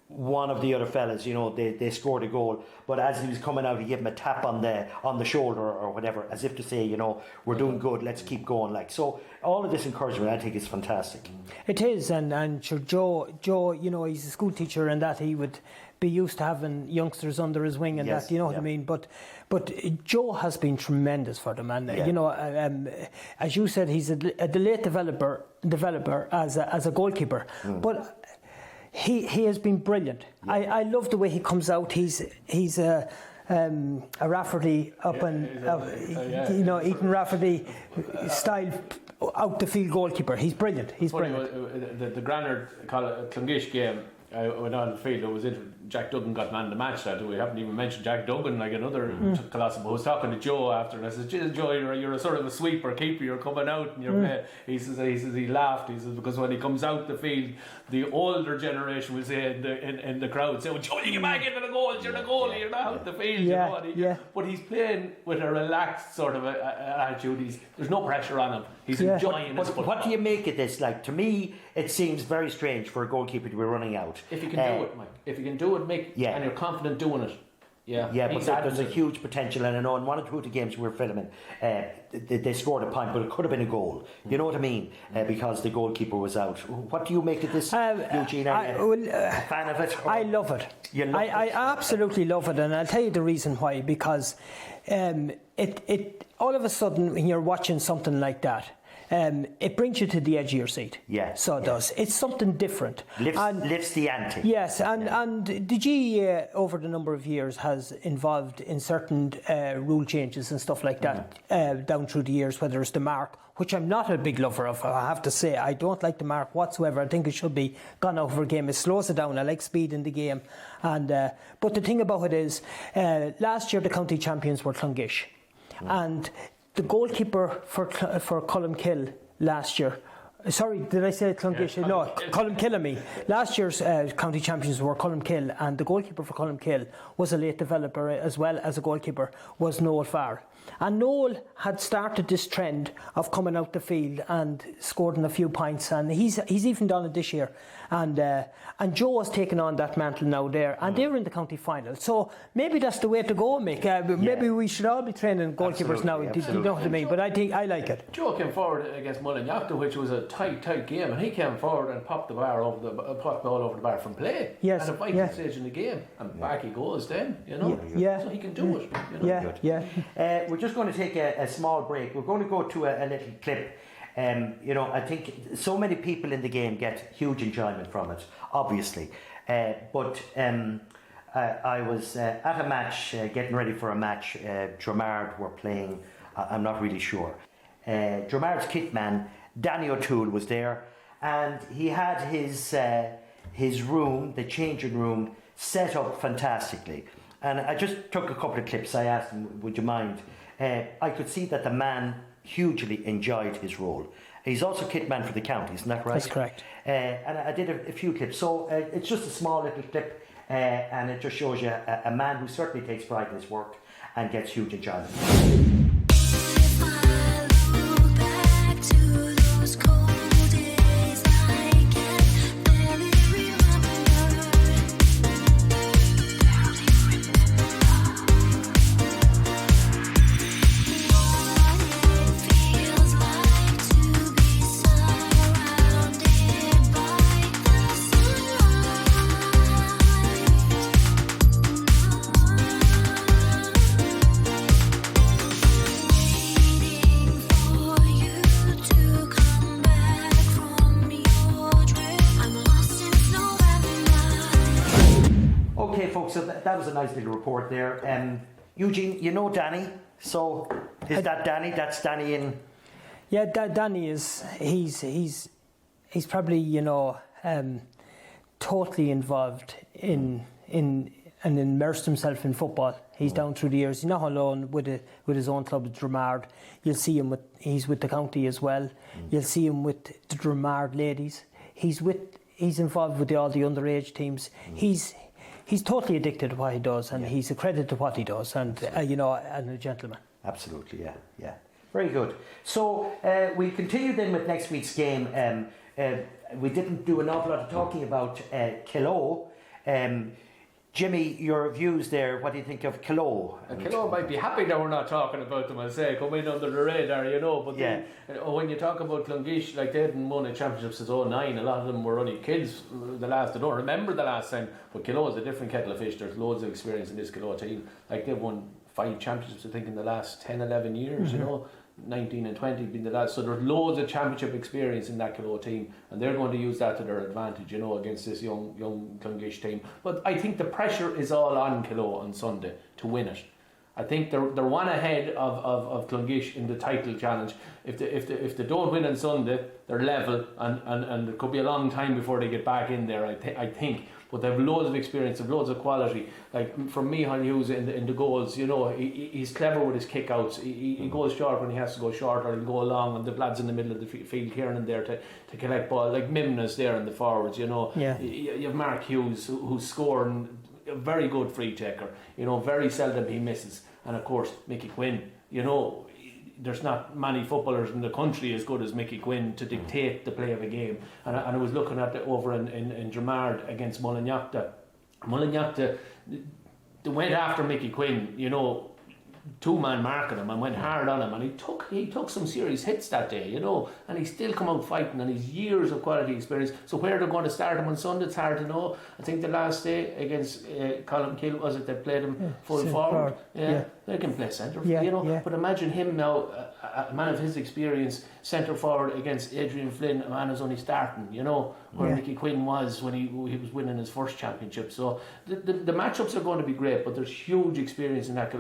one of the other fellas, you know, they scored a goal, but as he was coming out, he gave him a tap on the shoulder or whatever, as if to say, you know, we're doing good, let's keep going. Like, so all of this encouragement, I think, is fantastic.
It is, and sure, Joe, you know, he's a school teacher, and that he would be used to having youngsters under his wing, and that, you know what I mean. But Joe has been tremendous for them, and you know, as you said, he's a delayed developer as a goalkeeper, but he has been brilliant. I love the way he comes out. He's a Rafferty up and you know, Ethan Rafferty style out the field goalkeeper. He's brilliant.
The Granard Clongish game, I went on the field. It was Jack Duggan got man of the match that. We haven't even mentioned Jack Duggan, like another colossal. But I was talking to Joe after, and I said, "Joe, you're a sort of a sweeper keeper. You're coming out and you're." He says he laughed. He says because when he comes out the field, the older generation will say in the crowd, say, "Oh, Joe, you get back into the goals. You're the goalie. You're not out the field." You know? But he's playing with a relaxed sort of attitude. There's no pressure on him. He's enjoying his football.
What do you make of this? Like, to me, it seems very strange for a goalkeeper to be running out.
If you can do it, Mike. If you can do it, and you're confident doing it.
But there's a huge potential, and I know in one or two of the games we were filming, they scored a point, but it could have been a goal. You know what I mean? Because the goalkeeper was out. What do you make of this, Eugene? Are you a fan of it?
I love it. I absolutely love it, and I'll tell you the reason why. Because it all of a sudden, when you're watching something like that, it brings you to the edge of your seat. So it does. It's something different.
Lifts the ante.
Yes, and the GEA over the number of years has involved in certain rule changes and stuff like that down through the years, whether it's the mark, which I'm not a big lover of, I have to say. I don't like the mark whatsoever. I think it should be gone over a game. It slows it down. I like speed in the game. And but the thing about it is, last year the county champions were Clongish. And the goalkeeper for Columkill last year, Sorry, did I say Clongish?
Yeah,
No, Colmkill. Last year's county champions were Colmkill, and the goalkeeper for Colmkill was a late developer as well as a goalkeeper, was Noel Farr. And Noel had started this trend of coming out the field and scoring a few points, and he's even done it this year. And Joe has taken on that mantle now there, and they're in the county final. So maybe that's the way to go, Mick. Maybe we should all be training goalkeepers now. You know what I mean? But I think I like it.
Joe came forward against Mullinachta, which was a tight game, and he came forward and popped the ball over the bar from play.
Yes,
at a vital stage in the game, and back he goes then. You know, so he can do it. You know?
We're just going to take a small break. We're going to go to a little clip. I think so many people in the game get huge enjoyment from it, obviously. But I was at a match, getting ready for a match. Dramard were playing, I'm not really sure. Dramard's kit man, Danny O'Toole, was there, and he had his room, the changing room, set up fantastically. And I just took a couple of clips. I asked him, would you mind? I could see that the man hugely enjoyed his role. He's also kit man for the county, isn't that right?
That's correct.
And I did a few clips. So it's just a small little clip, and it just shows you a man who certainly takes pride in his work and gets huge enjoyment. So that was a nice little report there. Eugene, you know Danny, so is that Danny? That's Danny in...
Yeah, Danny is, he's probably, totally involved in and immersed himself in football. He's down through the years. He's not alone with his own club, Dramard. You'll see him he's with the county as well. You'll see him with the Dramard ladies. He's involved with all the underage teams. He's totally addicted to what he does, and he's a credit to what he does, and and a gentleman.
Absolutely, yeah. Very good. So we'll continue then with next week's game. We didn't do an awful lot of talking about Kilo. Jimmy, your views there, what do you think of Kilo?
Kilo might be happy that we're not talking about them, I say, come in under the radar, but when you talk about Clongish, like they hadn't won a championship since 2009, a lot of them were only kids, I don't remember the last time, but Kilo is a different kettle of fish. There's loads of experience in this Kilo team. Like they've won 5 championships, I think, in the last 10, 11 years, 19 and 20 being the last. So there's loads of championship experience in that Kilo team, and they're going to use that to their advantage, against this young Clongish team. But I think the pressure is all on Kilo on Sunday to win it. I think they're one ahead of Clongish in the title challenge. If they don't win on Sunday, they're level, and it could be a long time before they get back in there. I think. But they have loads of experience, have loads of quality. Like from Micheál Hughes in the goals, he's clever with his kickouts. He goes short when he has to go short, or he'll go long, and the lads in the middle of the field, Kieran there to collect ball. Like Mimna's there in the forwards, You have Mark Hughes who's scoring, a very good free taker. Very seldom he misses. And of course, Mickey Quinn, there's not many footballers in the country as good as Mickey Quinn to dictate the play of a game. And I was looking at over in Dramard against Mullinachta. Mullinachta, they went after Mickey Quinn, 2-man marking him and went hard on him, and he took some serious hits that day, and he still come out fighting, and he's years of quality experience. So where they're going to start him on Sunday, it's hard to know. I think the last day against Colmkill, was it, they played him full forward. They can play centre, but imagine him now, a man of his experience, centre forward against Adrian Flynn, a man who's only starting, where Mickey Quinn was when he was winning his first championship. So the matchups are going to be great, but there's huge experience in that.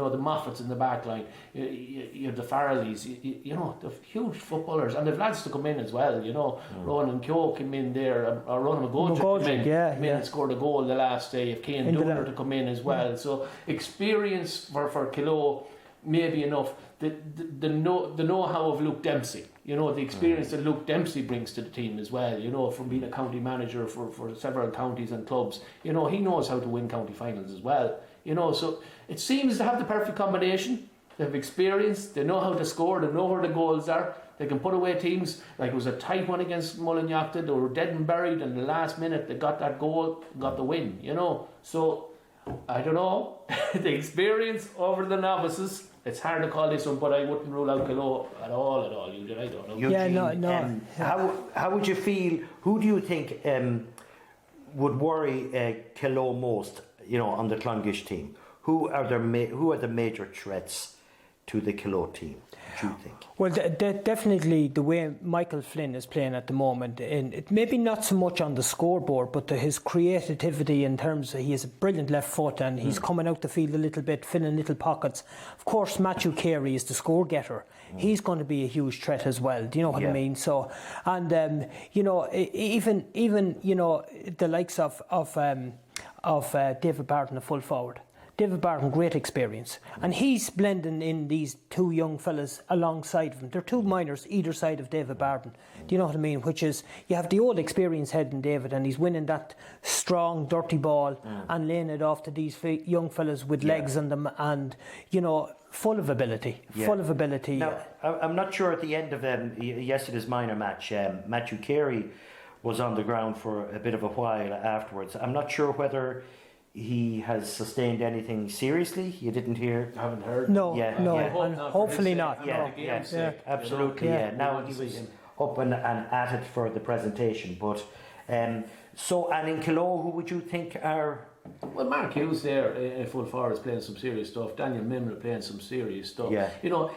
The Moffats in the back line, you have the Farrellies, the huge footballers, and they've lads to come in as well. Ronan Keogh came in there, or Ronan McGoldrick came in and scored a goal the last day. If Cian Dooner to come in as well, so experience for Kilo. maybe enough. The know-how of Luke Dempsey, the experience that Luke Dempsey brings to the team as well, from being a county manager for several counties and clubs. He knows how to win county finals as well. So it seems to have the perfect combination. They have experience, they know how to score, they know where the goals are, they can put away teams. Like it was a tight one against Mullinyochta, they were dead and buried, and the last minute they got that goal, got the win, So, I don't know, the experience over the novices, it's hard to call this one, but I wouldn't rule out Kilo at all, Eugene, I don't know.
Eugene,
no.
How would you feel, who do you think would worry Kilo most, on the Clongish team? Who are the major threats to the Kilo team, do you think?
Well, definitely the way Michael Flynn is playing at the moment, and it maybe not so much on the scoreboard, but his creativity in terms of he has a brilliant left foot and he's coming out the field a little bit, filling little pockets. Of course, Matthew Carey is the score getter. He's going to be a huge threat as well. Do you know what I mean? So, and even the likes of David Barton, a full forward. David Barton, great experience. And he's blending in these two young fellas alongside of him. They're two minors either side of David Barton. Do you know what I mean? Which is, you have the old experience head in David, and he's winning that strong, dirty ball and laying it off to these young fellas with legs on them and, full of ability. Full of ability.
Now, I'm not sure at the end of yesterday's minor match, Matthew Carey was on the ground for a bit of a while afterwards. I'm not sure whether he has sustained anything seriously. You didn't hear?
I haven't heard.
No, and hopefully not.
Absolutely. Now he was up and at it for the presentation. But and in Kilo, who would you think are?
Well, Mark Hughes there in full forward is playing some serious stuff. Daniel Mimler playing some serious stuff.
Yeah.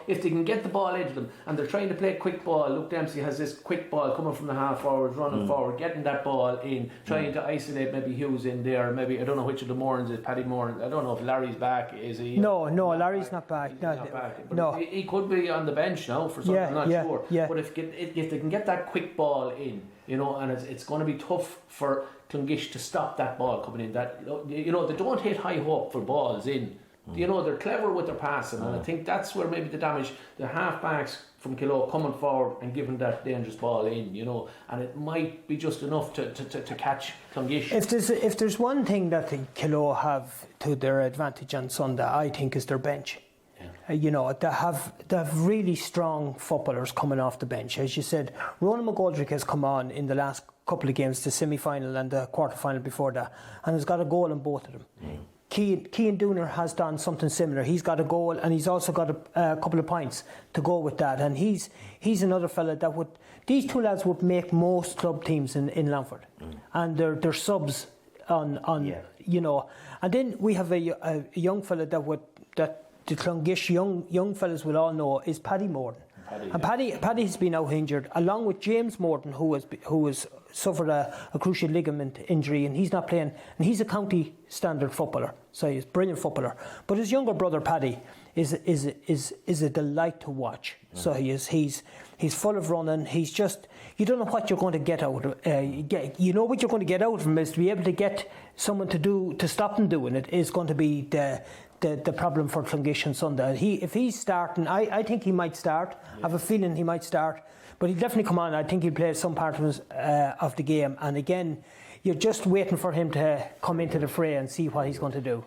If they can get the ball into them and they're trying to play quick ball, Luke Dempsey has this quick ball coming from the half forwards, running forward, getting that ball in, trying to isolate maybe Hughes in there. Maybe, I don't know which of the Moorens is Paddy Moore. I don't know if Larry's back. Is he?
No, Larry's not back.
He's not back. No. He could be on the bench now for something, I'm not sure.
Yeah.
But if they can get that quick ball in, and it's going to be tough for Clongish to stop that ball coming in. That they don't hit high hope for balls in. They're clever with their passing, and I think that's where maybe the damage. The half backs from Kilo coming forward and giving that dangerous ball in, and it might be just enough to catch Clongish.
If there's one thing that the Kilo have to their advantage on Sunday, I think is their bench. They have really strong footballers coming off the bench. As you said, Ronan McGoldrick has come on in the last couple of games, the semi-final and the quarter-final before that, and has got a goal in both of them. Cian Dooner has done something similar. He's got a goal and he's also got a couple of points to go with that, and he's another fella that would, these two lads would make most club teams in Longford, and they're subs on and then we have a young fella that the Clongish young fellas will all know is Paddy Morton. Paddy has been out injured, along with James Morton, who has suffered a cruciate ligament injury, and he's not playing. And he's a county standard footballer, so he's a brilliant footballer. But his younger brother Paddy is a delight to watch. So he's full of running. He's just, you don't know what you're going to get out of. You know what you're going to get out of him is to be able to get someone to stop him doing it is going to be the problem for Clongish on Sunday. If he's starting, I think he might start. I have a feeling he might start, but he'll definitely come on. I think he'll play some part of the game. And again, you're just waiting for him to come into the fray and see what he's going to do.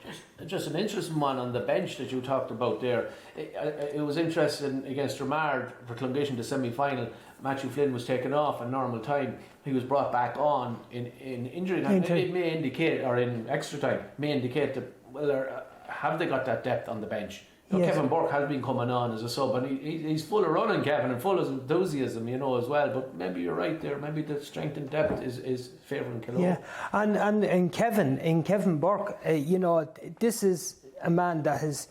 Just an interesting one on the bench that you talked about there. It was interesting against Ramard for Clongish in the semi-final. Matthew Flynn was taken off in normal time. He was brought back on in injury time. It may indicate, or in extra time, may indicate that, have they got that depth on the bench? Yes. Kevin Burke has been coming on as a sub, and he's full of running, Kevin, and full of enthusiasm, as well. But maybe you're right there. Maybe the strength and depth is favouring Kilo.
Yeah, and Kevin Burke, this is a man that has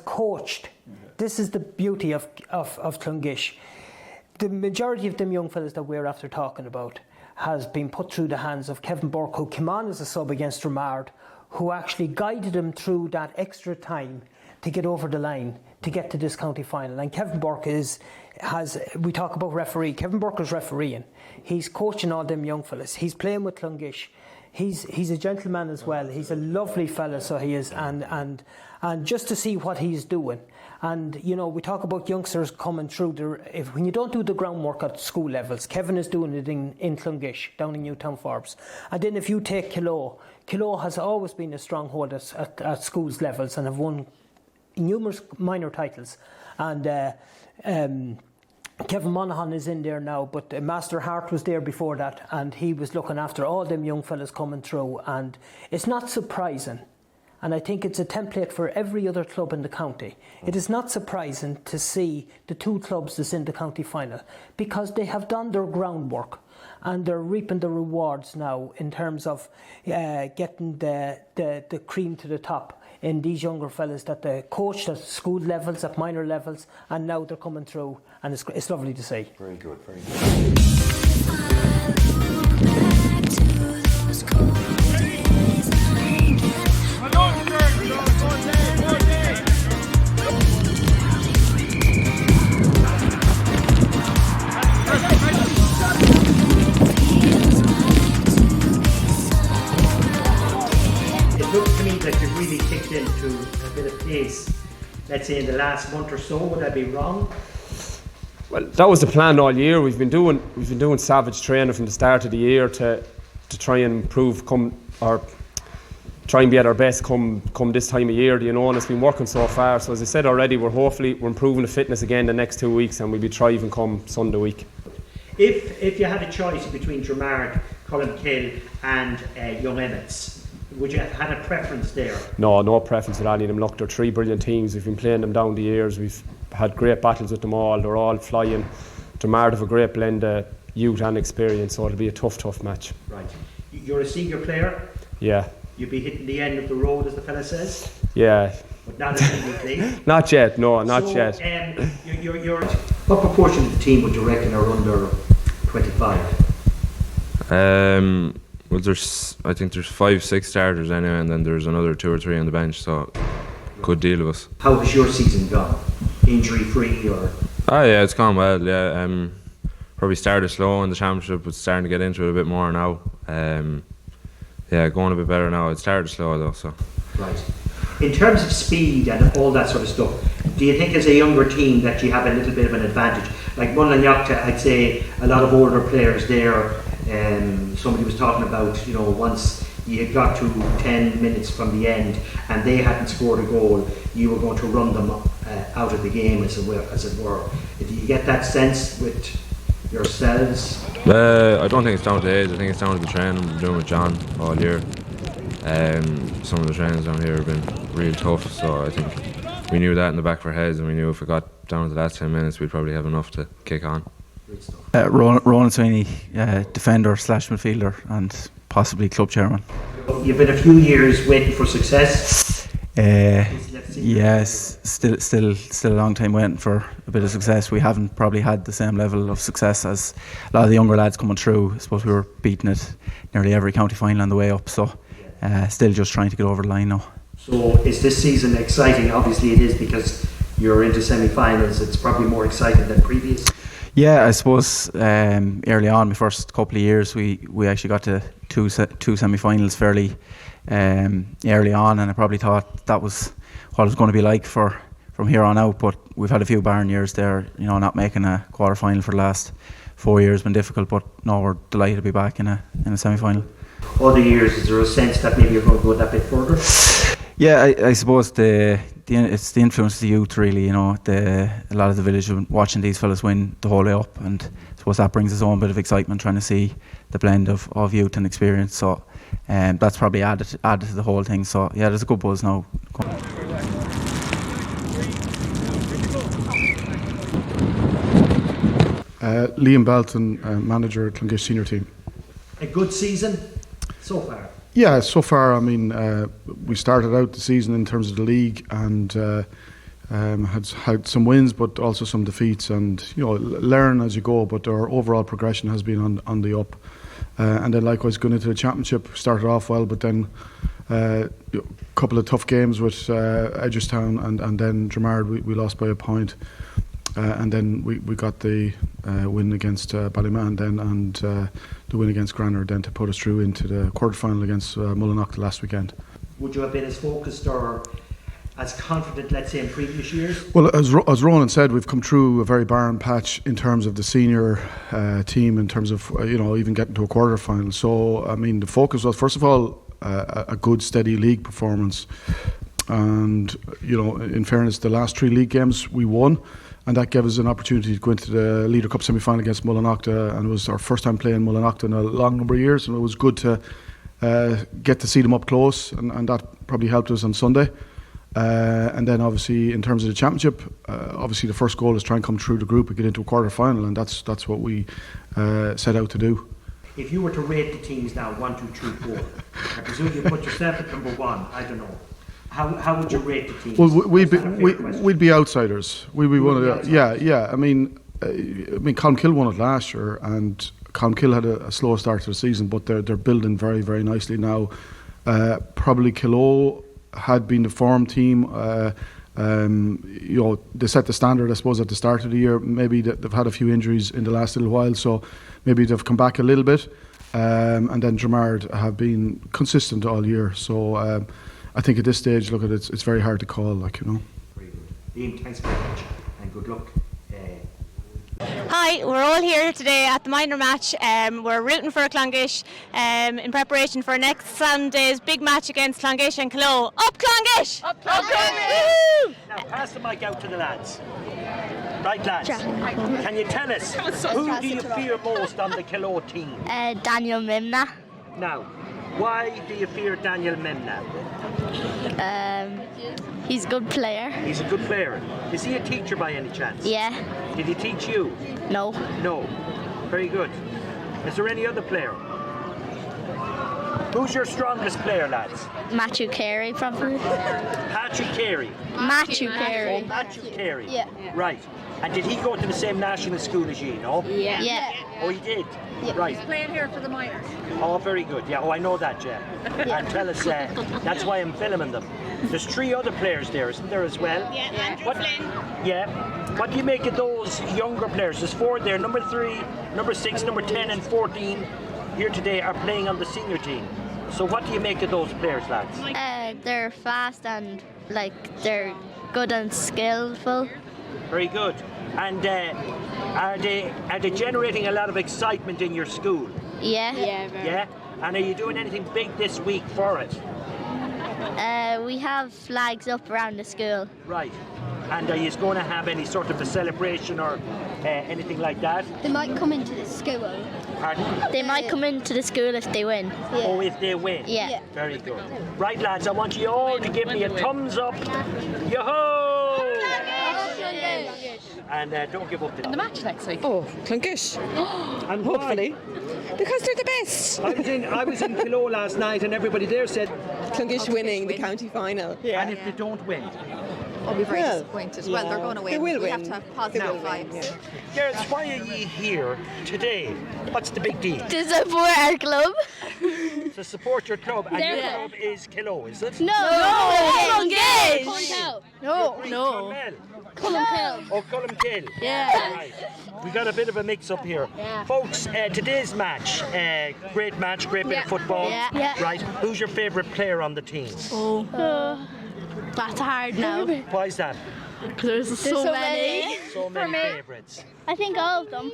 coached. This is the beauty of Clongish. The majority of them young fellas that we're after talking about has been put through the hands of Kevin Burke, who came on as a sub against Ramard, who actually guided him through that extra time to get over the line to get to this county final. And Kevin Burke we talk about referee. Kevin Burke is refereeing. He's coaching all them young fellas. He's playing with Clongish. he's a gentleman as well. He's a lovely fella, so he is, and just to see what he's doing. And, you know, we talk about youngsters coming through. When you don't do the groundwork at school levels, Kevin is doing it in Clongish, down in Newtown Forbes. And then if you take Kilo has always been a stronghold at schools levels and have won numerous minor titles. And Kevin Monaghan is in there now, but Master Hart was there before that, and he was looking after all them young fellas coming through. And it's not surprising. And I think it's a template for every other club in the county. It is not surprising to see the two clubs that's in the county final, because they have done their groundwork and they're reaping the rewards now in terms of getting the cream to the top in these younger fellas that they coached at school levels, at minor levels, and now they're coming through, and it's lovely to see.
Very good, very good.
It looks to me that you've really kicked into a bit of pace, let's say in the last month or so. Would I be wrong?
Well, that was the plan all year. We've been doing savage training from the start of the year to try and improve, try and be at our best come this time of year, you know, and it's been working so far. So as I said already, we're improving the fitness again the next 2 weeks, and we'll be thriving come Sunday week.
If you had a choice between Dromard, Colmkill and Young Emmets, would you have had a preference there?
No preference with any of them. Look, they're three brilliant teams. We've been playing them down the years. We've had great battles with them all. They're all flying. Dromard have a great blend of youth and experience, so it'll be a tough match.
Right. You're a senior player?
Yeah.
You'll be hitting the end of the road, as the fella says?
Yeah.
But not immediately?
Not yet, no, not yet.
What proportion of the team would you reckon are under 25?
Well, I think there's 5-6 starters anyway, and then there's another 2 or 3 on the bench, so good deal of us.
How has your season gone? Injury free or?
Oh yeah, it's gone well. Yeah, probably started slow in the championship, but starting to get into it a bit more now. Yeah, going a bit better now. It started slow though, so.
Right. In terms of speed and all that sort of stuff, do you think as a younger team that you have a little bit of an advantage? Like Mullinyock, I'd say a lot of older players there. Somebody was talking about, you know, once you got to 10 minutes from the end and they hadn't scored a goal, you were going to run them out of the game, as it were. Do you get that sense with yourselves?
I don't think it's down to age. I think it's down to the training we're doing with John all year. Some of the trainings down here have been real tough, so I think we knew that in the back of our heads, and we knew if it got down to the last 10 minutes we'd probably have enough to kick on.
Ronan Sweeney, defender / midfielder, and possibly club chairman.
You've been a few years waiting for success.
Yes, still a long time waiting for a bit of success. We haven't probably had the same level of success as a lot of the younger lads coming through. I suppose we were beating it nearly every county final on the way up, so still just trying to get over the line now.
So is this season exciting? Obviously it is, because you're into semi-finals. It's probably more exciting than previous.
Yeah, I suppose early on, my first couple of years, we actually got to two semi-finals fairly early on, and I probably thought that was what it was going to be like from here on out. But we've had a few barren years there, you know, not making a quarter-final for the last 4 years has been difficult, but no, we're delighted to be back in a semi-final.
Other years, is there a sense that maybe you're going to go that bit further?
Yeah, I suppose it's the influence of the youth, really. You know, a lot of the village watching these fellas win the whole way up, and I suppose that brings its own bit of excitement, trying to see the blend of youth and experience. So that's probably added to the whole thing. So yeah, there's a good buzz now.
Liam Belton, manager at Clongish senior team.
A good season so far?
Yeah, so far, I mean, we started out the season in terms of the league and had some wins, but also some defeats, and you know, learn as you go. But our overall progression has been on the up, and then likewise going into the championship, started off well, but then a couple of tough games with Edgerstown and then Dromard, we lost by a point. and then we got the win against Ballyman then, and the win against Granard then to put us through into the quarter-final against Mullinock last weekend.
Would you have been as focused or as confident, let's say, in previous years?
Well, as Ronan said, we've come through a very barren patch in terms of the senior team, in terms of even getting to a quarter-final. So, I mean, the focus was, first of all, a good, steady league performance. And, in fairness, the last 3 league games we won, and that gave us an opportunity to go into the Leader Cup semi-final against Mullinock, and it was our first time playing Mullinock in a long number of years, and it was good to get to see them up close, and that probably helped us on Sunday. And then obviously in terms of the championship, obviously the first goal is try and come through the group and get into a quarter-final, and that's what we set out to do.
If you were to rate the teams now, 1, 2, 3, 4, I presume you put yourself at number 1, I don't know. How would you rate the teams?
Well, we'd be outsiders. We'd be one of the yeah. I mean, Colmkill won it last year, and Colmkill had a slow start to the season, but they're building very, very nicely now. Probably Killaloe had been the form team. They set the standard, I suppose, at the start of the year. Maybe they've had a few injuries in the last little while, so maybe they've come back a little bit. And then Dramard have been consistent all year. So I think at this stage, look, it's very hard to call,
Very good. Liam, thanks very much, and good luck.
Hi, we're all here today at the minor match. We're rooting for Clongish in preparation for next Sunday's big match against Clongish and Killaloe. Up Clongish! Up Clongish!
Now pass the mic out to the lads. Right, lads, can you tell us who do you fear most on the Killaloe team?
Daniel Mimna.
Now, why do you fear Daniel Mimna?
He's a good player.
He's a good player. Is he a teacher by any chance?
Yeah.
Did he teach you?
No.
No. Very good. Is there any other player? Who's your strongest player, lads?
Matthew Carey, probably.
Patrick Carey.
Matthew Carey.
Oh, Matthew Carey.
Yeah.
Right. And did he go to the same national school as you, no?
Yeah. Yeah.
Oh, he did?
Yeah.
Right.
He's playing here for the minors.
Oh, very good. Yeah, I know that, yeah. And tell us, that's why I'm filming them. There's 3 other players there, isn't there, as well?
Yeah, Andrew Flynn.
Yeah. What do you make of those younger players? There's 4 there. Number 3, number 6, number 10 and 14 here today are playing on the senior team. So what do you make of those players, lads?
They're fast and they're good and skillful.
Very good. And are they generating a lot of excitement in your school?
Yeah. Yeah.
Yeah? And are you doing anything big this week for it?
We have flags up around the school.
Right. And are you going to have any sort of a celebration or anything like that?
They might come into the school.
Pardon?
They might come into the school if they win.
Yeah. Oh, if they win?
Yeah.
Very good. Right, lads, I want you all to give me a thumbs up. Yo-ho! And don't give up
The match next week.
Oh, Clongish.
And
hopefully. Because they're the best.
I was in Killaloe last night and everybody there said
Clongish winning the county final.
Yeah. And if they don't win?
I'll be very disappointed. Well, they're going to win.
They will
we
win.
have to have positive vibes.
Girls, why are ye here today? What's the big deal?
To support our club.
To support your club, and your club is Killaloe, is it?
No.
No.
Colmkill.
Oh, Colmkill.
Yeah.
Right. We got a bit of a mix-up here.
Yeah.
Folks, today's match, great match, great bit of football.
Yeah.
Right, who's your favourite player on the team?
That's hard now.
Why is that?
Because there's so many.
So many favourites.
I think all of them.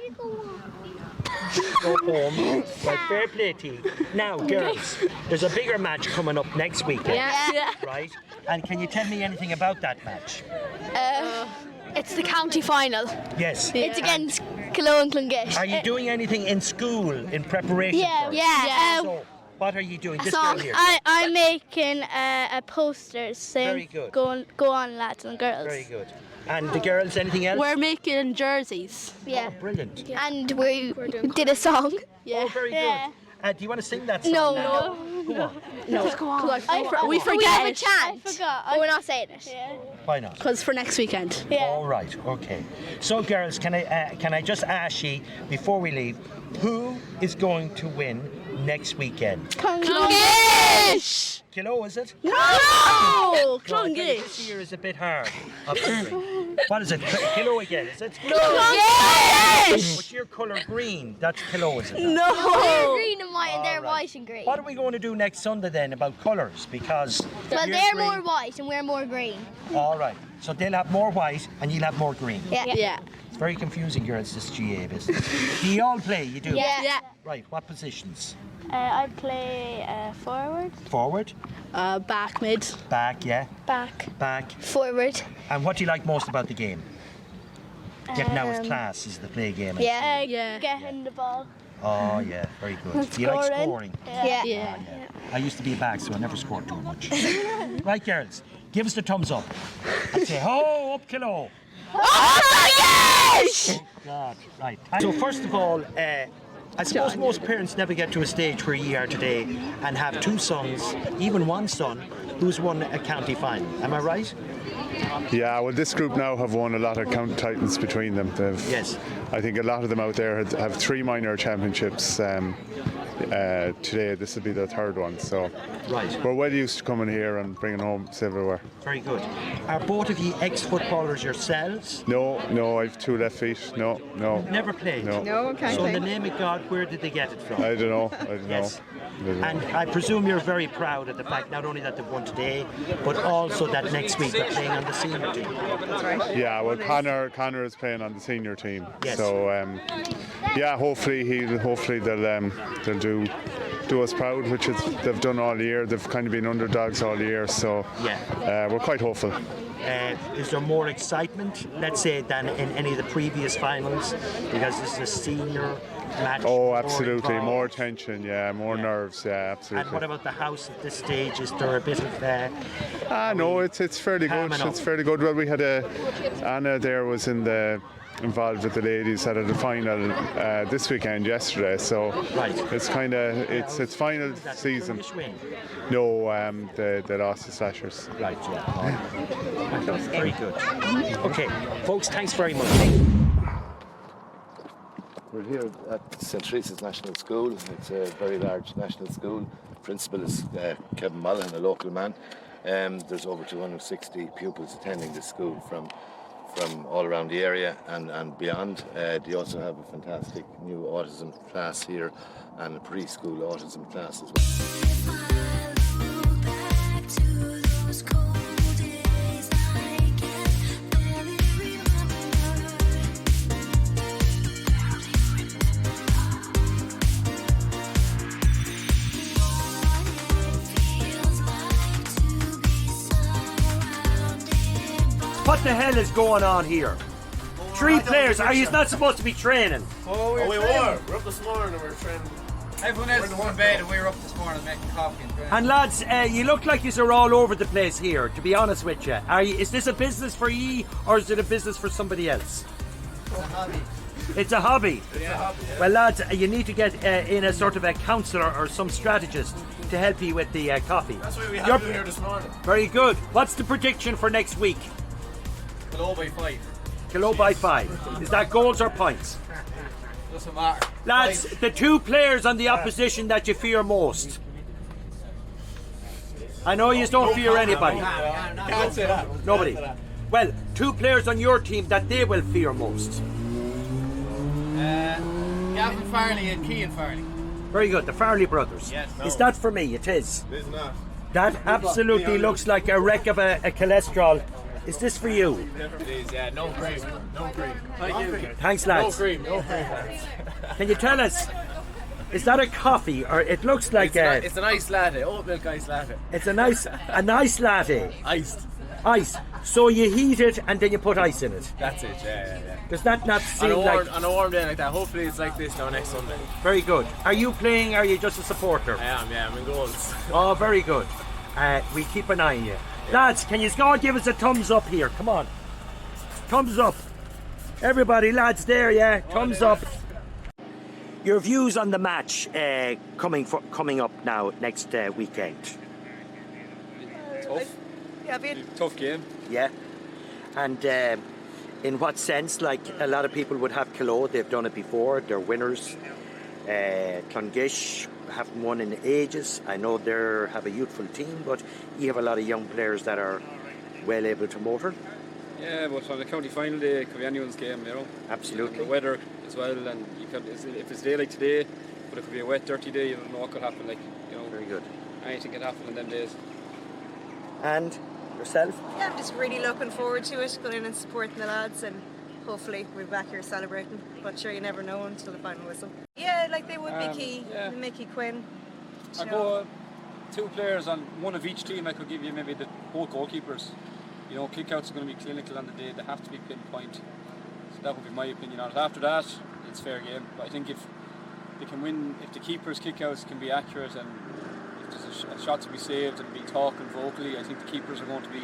Go home. Right, fair play to you. Now, girls, there's a bigger match coming up next weekend.
Yeah.
Right? And can you tell me anything about that match?
It's the county final.
Yes.
It's against Killaloe and Clongish.
Are you doing anything in school in preparation for it?
Yeah.
So, what are you doing? This
So
girl here.
I'm making a poster saying
Very good.
Go on lads and girls.
Very good. And the girls, anything else?
We're making jerseys. Yeah.
Oh, brilliant.
And we did a song.
Oh, very good. Do you want to sing that song
No.
now? Go on.
No.
Go on.
We forget. We have a chant. I forgot. But we're not saying it.
Why not?
Because for next weekend.
All right, okay. So, girls, can I just ask you, before we leave, who is going to win
next weekend?
Clongish!
Kilo, is it?
No!
Clongish. This year is a bit hard. What is it? Kilo again, is it?
Clongish!
What's your colour green? That's kilo, is it?
No! They're green and white, and they're white and green.
What are we going to do next Sunday then about colours? Because
Well,
you're
they're
green.
more white and we're more green.
All right. So they'll have more white and you'll have more green.
Yeah.
It's very confusing, girls, this GA business. Do you all play? You do?
Yeah.
Right, what positions?
I play forward.
Forward?
Back, mid.
Back, yeah.
Back. Forward.
And what do you like most about the game? Getting out of class is the play game.
Getting the ball.
Oh, yeah, very good. Do you like scoring?
Yeah.
I used to be a back, so I never scored too much. Right, girls, give us the thumbs up. And say, ho, up kilo.
Oh,
God, right. So first of all, I suppose most parents never get to a stage where you are today and have two sons, even one son, who's won a county final. Am I right?
Yeah, well, this group now have won a lot of county titles between them.
Yes.
I think a lot of them out there have 3 minor championships. Today, this will be their 3rd one. So
right.
We're well used to coming here and bringing home silverware.
Very good. Are both of you ex-footballers yourselves?
No, I've 2 left feet. No.
Never played?
No.
So in the name of God, where did they get it from?
I don't know.
Yes. And I presume you're very proud of the fact not only that they've won today, but also that next week they're playing on the senior team.
That's right.
Yeah, well, Connor is playing on the senior team.
Yes.
So yeah, hopefully they'll do us proud, which they've done all year. They've kind of been underdogs all year, so we're quite hopeful.
Is there more excitement, let's say, than in any of the previous finals? Because this is a senior match.
Oh, absolutely. More tension, more nerves, absolutely.
And what about the house at this stage? Is there a bit of...
no, it's fairly good. It's fairly good. Well, we had Anna there was involved with the ladies at the final this weekend yesterday, so it's kind of it's final season. No, they lost the Slashers.
Right, very good. Okay, folks, thanks very much.
We're here at St. Teresa's National School. It's a very large national school. Principal is Kevin Mullen, a local man. There's over 260 pupils attending this school from all around the area and beyond. They also have a fantastic new autism class here and a preschool autism class as well.
What the hell is going on here? 3 players. Are you not supposed to be training?
Oh, we were. We're up this morning and we're training. Everyone else is in bed and we were up this morning making coffee and training.
And lads, you look like you're all over the place here, to be honest with you. Is this a business for ye or is it a business for somebody else?
It's a hobby.
It's a hobby?
Yeah.
Well lads, you need to get in a sort of a counsellor or some strategist to help you with the coffee.
That's why we have you here this morning.
Very good. What's the prediction for next week?
Kilo by 5.
Kilo by 5. Is that goals or points?
Doesn't matter.
Lads, the 2 players on the opposition that you fear most. I know you don't fear anybody.
Can't say that.
Nobody. Well, 2 players on your team that they will fear most.
Gavin Farley and Cian Farley.
Very good, the Farley brothers.
Yes.
Is that for me? It is.
It is not.
That absolutely looks like a wreck of a cholesterol. Is this for you?
It is, yeah. No cream. No cream. Thank you.
Thanks, lads.
No cream. No cream.
Can you tell us, is that a coffee or it looks like
it's an iced latte, oat milk iced latte.
It's a nice latte.
Iced.
Ice. So you heat it and then you put ice in it.
That's it, yeah.
Does that not seem
on a warm day like that? Hopefully it's like this now next Sunday.
Very good. Are you playing or are you just a supporter?
I am, yeah. I'm in goals.
Oh, very good. We keep an eye on you. Lads, can you go and give us a thumbs up here? Come on. Thumbs up. Everybody, lads, there, yeah. Thumbs up. Your views on the match coming up now next weekend?
Tough.
Yeah,
tough game.
Yeah. And in what sense? Like a lot of people would have Kilo, they've done it before, they're winners. Clongish haven't won in ages. I know they have a youthful team, but you have a lot of young players that are well able to motor.
Yeah, but on the county final day, it could be anyone's game, you know.
Absolutely.
And the weather as well, and if it's a day like today, but it could be a wet, dirty day, you don't know what could happen. Like, you know,
very good.
Anything can happen in them days.
And yourself?
Yeah, I'm just really looking forward to it, going in and supporting the lads, and hopefully we'll be back here celebrating. But sure, you never know until the final whistle. Yeah, like they would Mickey Quinn.
I go 2 players on one of each team. I could give you maybe the both goalkeepers. You know, kickouts are going to be clinical on the day. They have to be pinpoint. So that would be my opinion on it. After that, it's fair game. But I think if they can win, if the keepers' kickouts can be accurate and if there's a shot to be saved and be talking vocally, I think the keepers are going to be,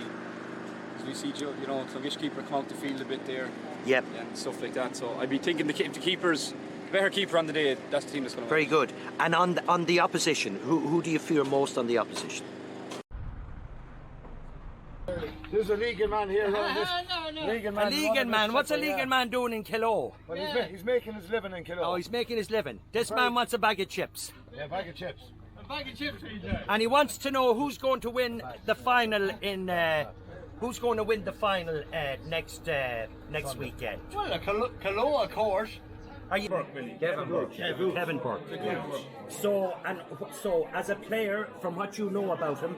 as we see, you know, Clongish keeper come out the field a bit there.
Yep.
And stuff like that. So I'd be thinking if the keepers, the better keeper on the day, that's the team that's going to win.
Very good. And on the opposition, who do you fear most on the opposition?
There's a Legan man here.
Legan man. What's a Legan man doing in Kilo?
Well, he's making his living in Kilo.
Oh, he's making his living. This man wants a bag of chips.
Yeah, a bag of chips.
A bag of chips,
And he wants to know who's going to win the final in. Who's going to win the final next weekend?
Well, Kilo, of course.
Are you Kevin Burke. So as a player, from what you know about him,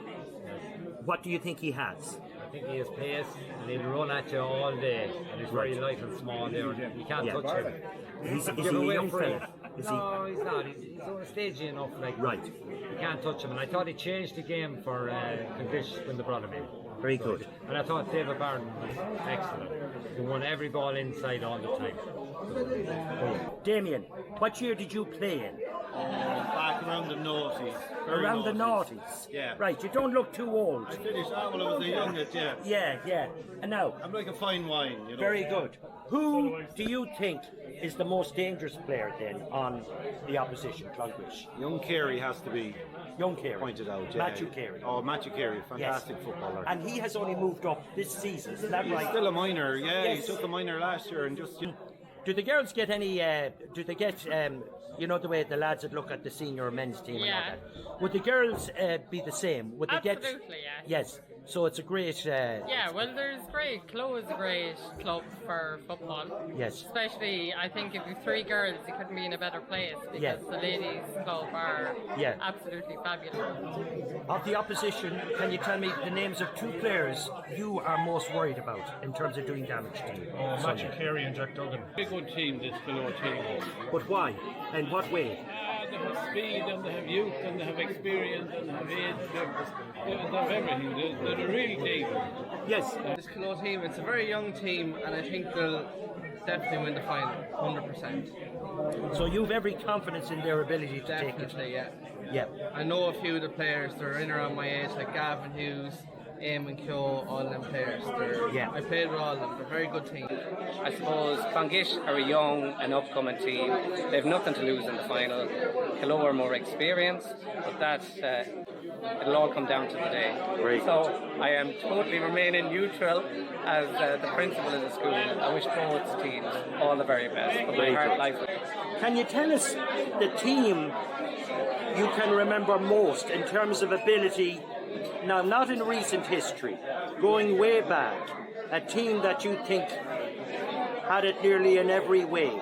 what do you think he has?
I think he has pace and he'll run at you all day, and he's very light and small there. You can't touch him.
Is he a young fella?
No, he's not. He's on stagey enough.
Right.
You can't touch him. And I thought he changed the game for Clongish when they brought him in.
Very good.
And I thought David Barton was excellent. He won every ball inside all the time.
Damien, what year did you play in?
Back around the noughties.
Around the noughties?
Yeah.
Right, you don't look too old.
I finished that when I was the youngest, yeah.
Yeah. And now?
I'm like a fine wine, you know.
Very good. Who do you think is the most dangerous player then on the opposition, Clongish?
Young Carey has to be pointed out. Yeah.
Matthew Carey.
Oh, Matthew Carey, fantastic footballer.
And he has only moved up this season, is that right?
He's still a minor, yeah.
Yes.
He took a minor last year and just...
Do the girls get any, you know the way the lads would look at the senior men's team and all that? Would the girls be the same? Would they
Absolutely,
Yes. So it's a great...
yeah, well, there's great. Clo is a great club for football.
Yes.
Especially, I think if you've 3 girls, you couldn't be in a better place because the ladies' club are absolutely fabulous.
Of the opposition, can you tell me the names of 2 players you are most worried about in terms of doing damage to you?
Matthew Carey and Jack Duggan.
Big good team, this Kilo team.
But why? In what way?
They have speed and they have youth and they have experience and they have age. They have everything. They're a real team.
Yes.
This Kilo team, it's a very young team, and I think they'll definitely win the final, 100%.
So you've every confidence in their ability to take it?
Definitely, yeah.
Yeah.
I know a few of the players, they're in around my age, like Gavin Hughes, Eamon Keogh, all them players. I played with all of them. They're a very good team.
I suppose Clongish are a young and upcoming team. They've nothing to lose in the final. Kilo are more experienced, but that's it'll all come down to the day. So I am totally remaining neutral as the principal of the school. I wish both teams all the very best. But my heart lies with it.
Can you tell us the team you can remember most in terms of ability? Now, not in recent history, going way back, a team that you think had it nearly in every way.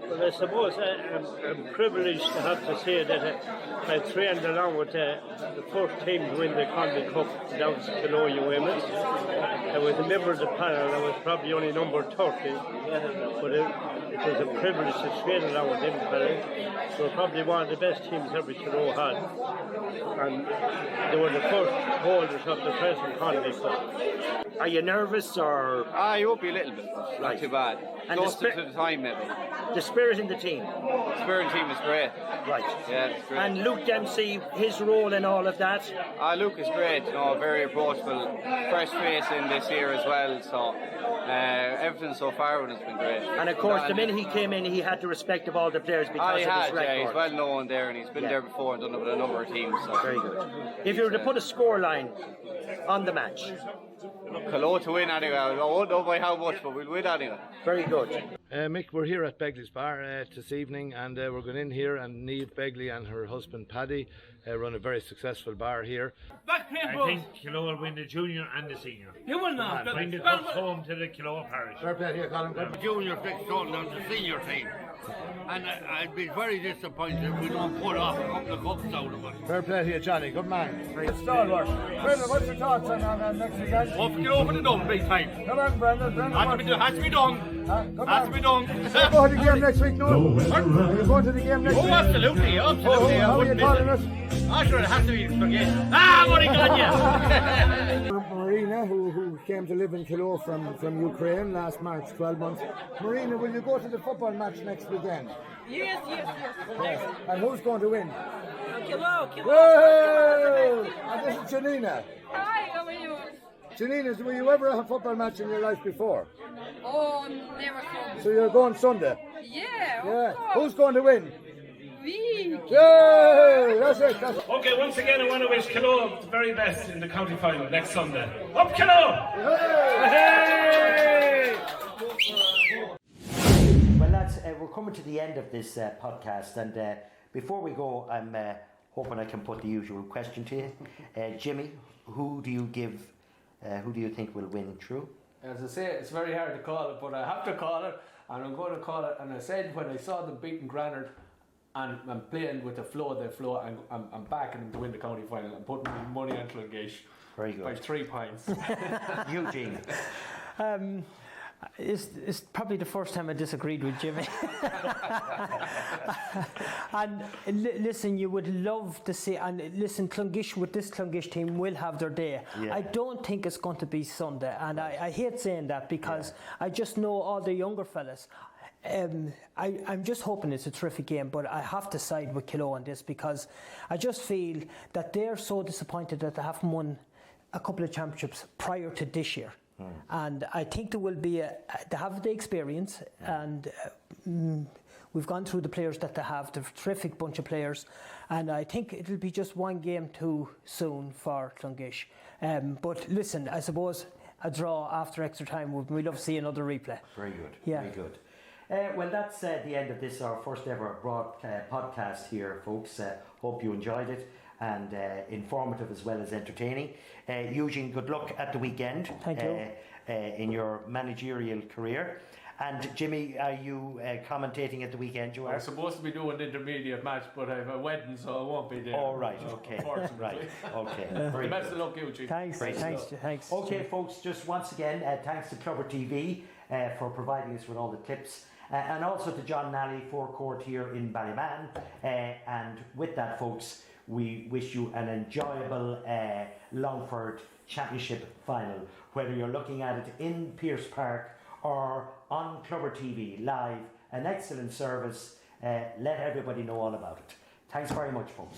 Well, I suppose I'm privileged to have to say that I trained along with the first team to win the Conley Cup down to Kilo Women's. I was a member of the panel. I was probably only number 30, but it was a privilege to train along with them fellas. They were probably one of the best teams every Kilo had. And they were the first holders of the present Conley Cup.
Are you nervous or...?
You won't be a little bit, not too bad.
And
Closer to the time, maybe.
The spirit in the team?
The spirit in the team is great.
Right.
Yeah, it's great.
And Luke Dempsey, his role in all of that?
Luke is great, very approachable, fresh face in this year as well, so everything so far has been great.
And of course, the minute he came in, he had the respect of all the players because of his record.
Yeah, he's well known there, and he's been there before and done it with a number of teams. So.
Very good. If you were to put a score line on the match?
Kilo to win anyway. I won't know by how much, but we'll win anyway.
Very good.
Mick, we're here at Begley's Bar this evening, and we're going in here, and Niamh Begley and her husband Paddy run a very successful bar here.
I think Kilo will win the junior and the senior.
You will not.
Bring the cups home to the Kilo parish.
Fair play here, Colin.
The junior takes on the senior team. And I'd be very disappointed if we don't put off a couple of cups out of it.
Fair play here, Johnny. Good man. Good stalwart. Brendan, what's your thoughts on next weekend?
Hope to get over the dome big time.
Come on, Brendan.
Has to be done. Has to be done.
You're going to the game next week, no? You're going to the game next week?
Oh, absolutely. Absolutely.
How are you calling us?
I'm sure it has to be forget. Ah, what he got you.
Marina, who came to live in Kilo from Ukraine last March, 12 months. Marina, will you go to the football match next weekend?
Yes.
And who's going to win?
Kilo.
Whoa! And this is Janina.
Hi, how are you?
Janina, were you ever at a football match in your life before?
Oh, never so.
So you're going Sunday?
Yeah.
Who's going to win?
Me.
Yay! That's it.
Okay, once again, I want to wish Kilo the very best in the county final next Sunday. Up Kilo!
Hey!
Well, lads, we're coming to the end of this podcast, and before we go, I'm hoping I can put the usual question to you. Jimmy, who do you think will win through?
As I say, it's very hard to call it, but I have to call it, and I'm going to call it. And I said when I saw them beating Granard, and I'm playing with the flow, I'm backing them to win the county final. I'm putting my money on Clongaish.
Very good.
By 3 points.
Eugene.
It's probably the first time I disagreed with Jimmy. And listen, you would love to see, and listen, Clongaish with this Clongaish team will have their day. Yeah. I don't think it's going to be Sunday, and I hate saying that because I just know all the younger fellas. I'm just hoping it's a terrific game, but I have to side with Kilo on this because I just feel that they're so disappointed that they haven't won a couple of championships prior to this year. And I think there will be they have the experience, and we've gone through the players that they have, the terrific bunch of players, and I think it'll be just one game too soon for Clongaish. But listen, I suppose a draw after extra time, we'd love to see another replay.
Very good.
Yeah.
Very good. Well, that's the end of this, our first ever podcast here, folks. Hope you enjoyed it, and informative as well as entertaining. Eugene, good luck at the weekend.
Thank you.
In your managerial career. And Jimmy, are you commentating at the weekend? You are?
I'm supposed to be doing the intermediate match, but I have a wedding, so I won't be there.
Oh, right, okay. Right, okay. Very
best
good.
of luck, Eugene.
Thanks.
Okay, folks, just once again, thanks to Clover TV for providing us with all the clips. And also to John Nally, forecourt here in Ballyman. And with that, folks, we wish you an enjoyable Longford Championship final, whether you're looking at it in Pearse Park or on Clover TV live. An excellent service. Let everybody know all about it. Thanks very much, folks.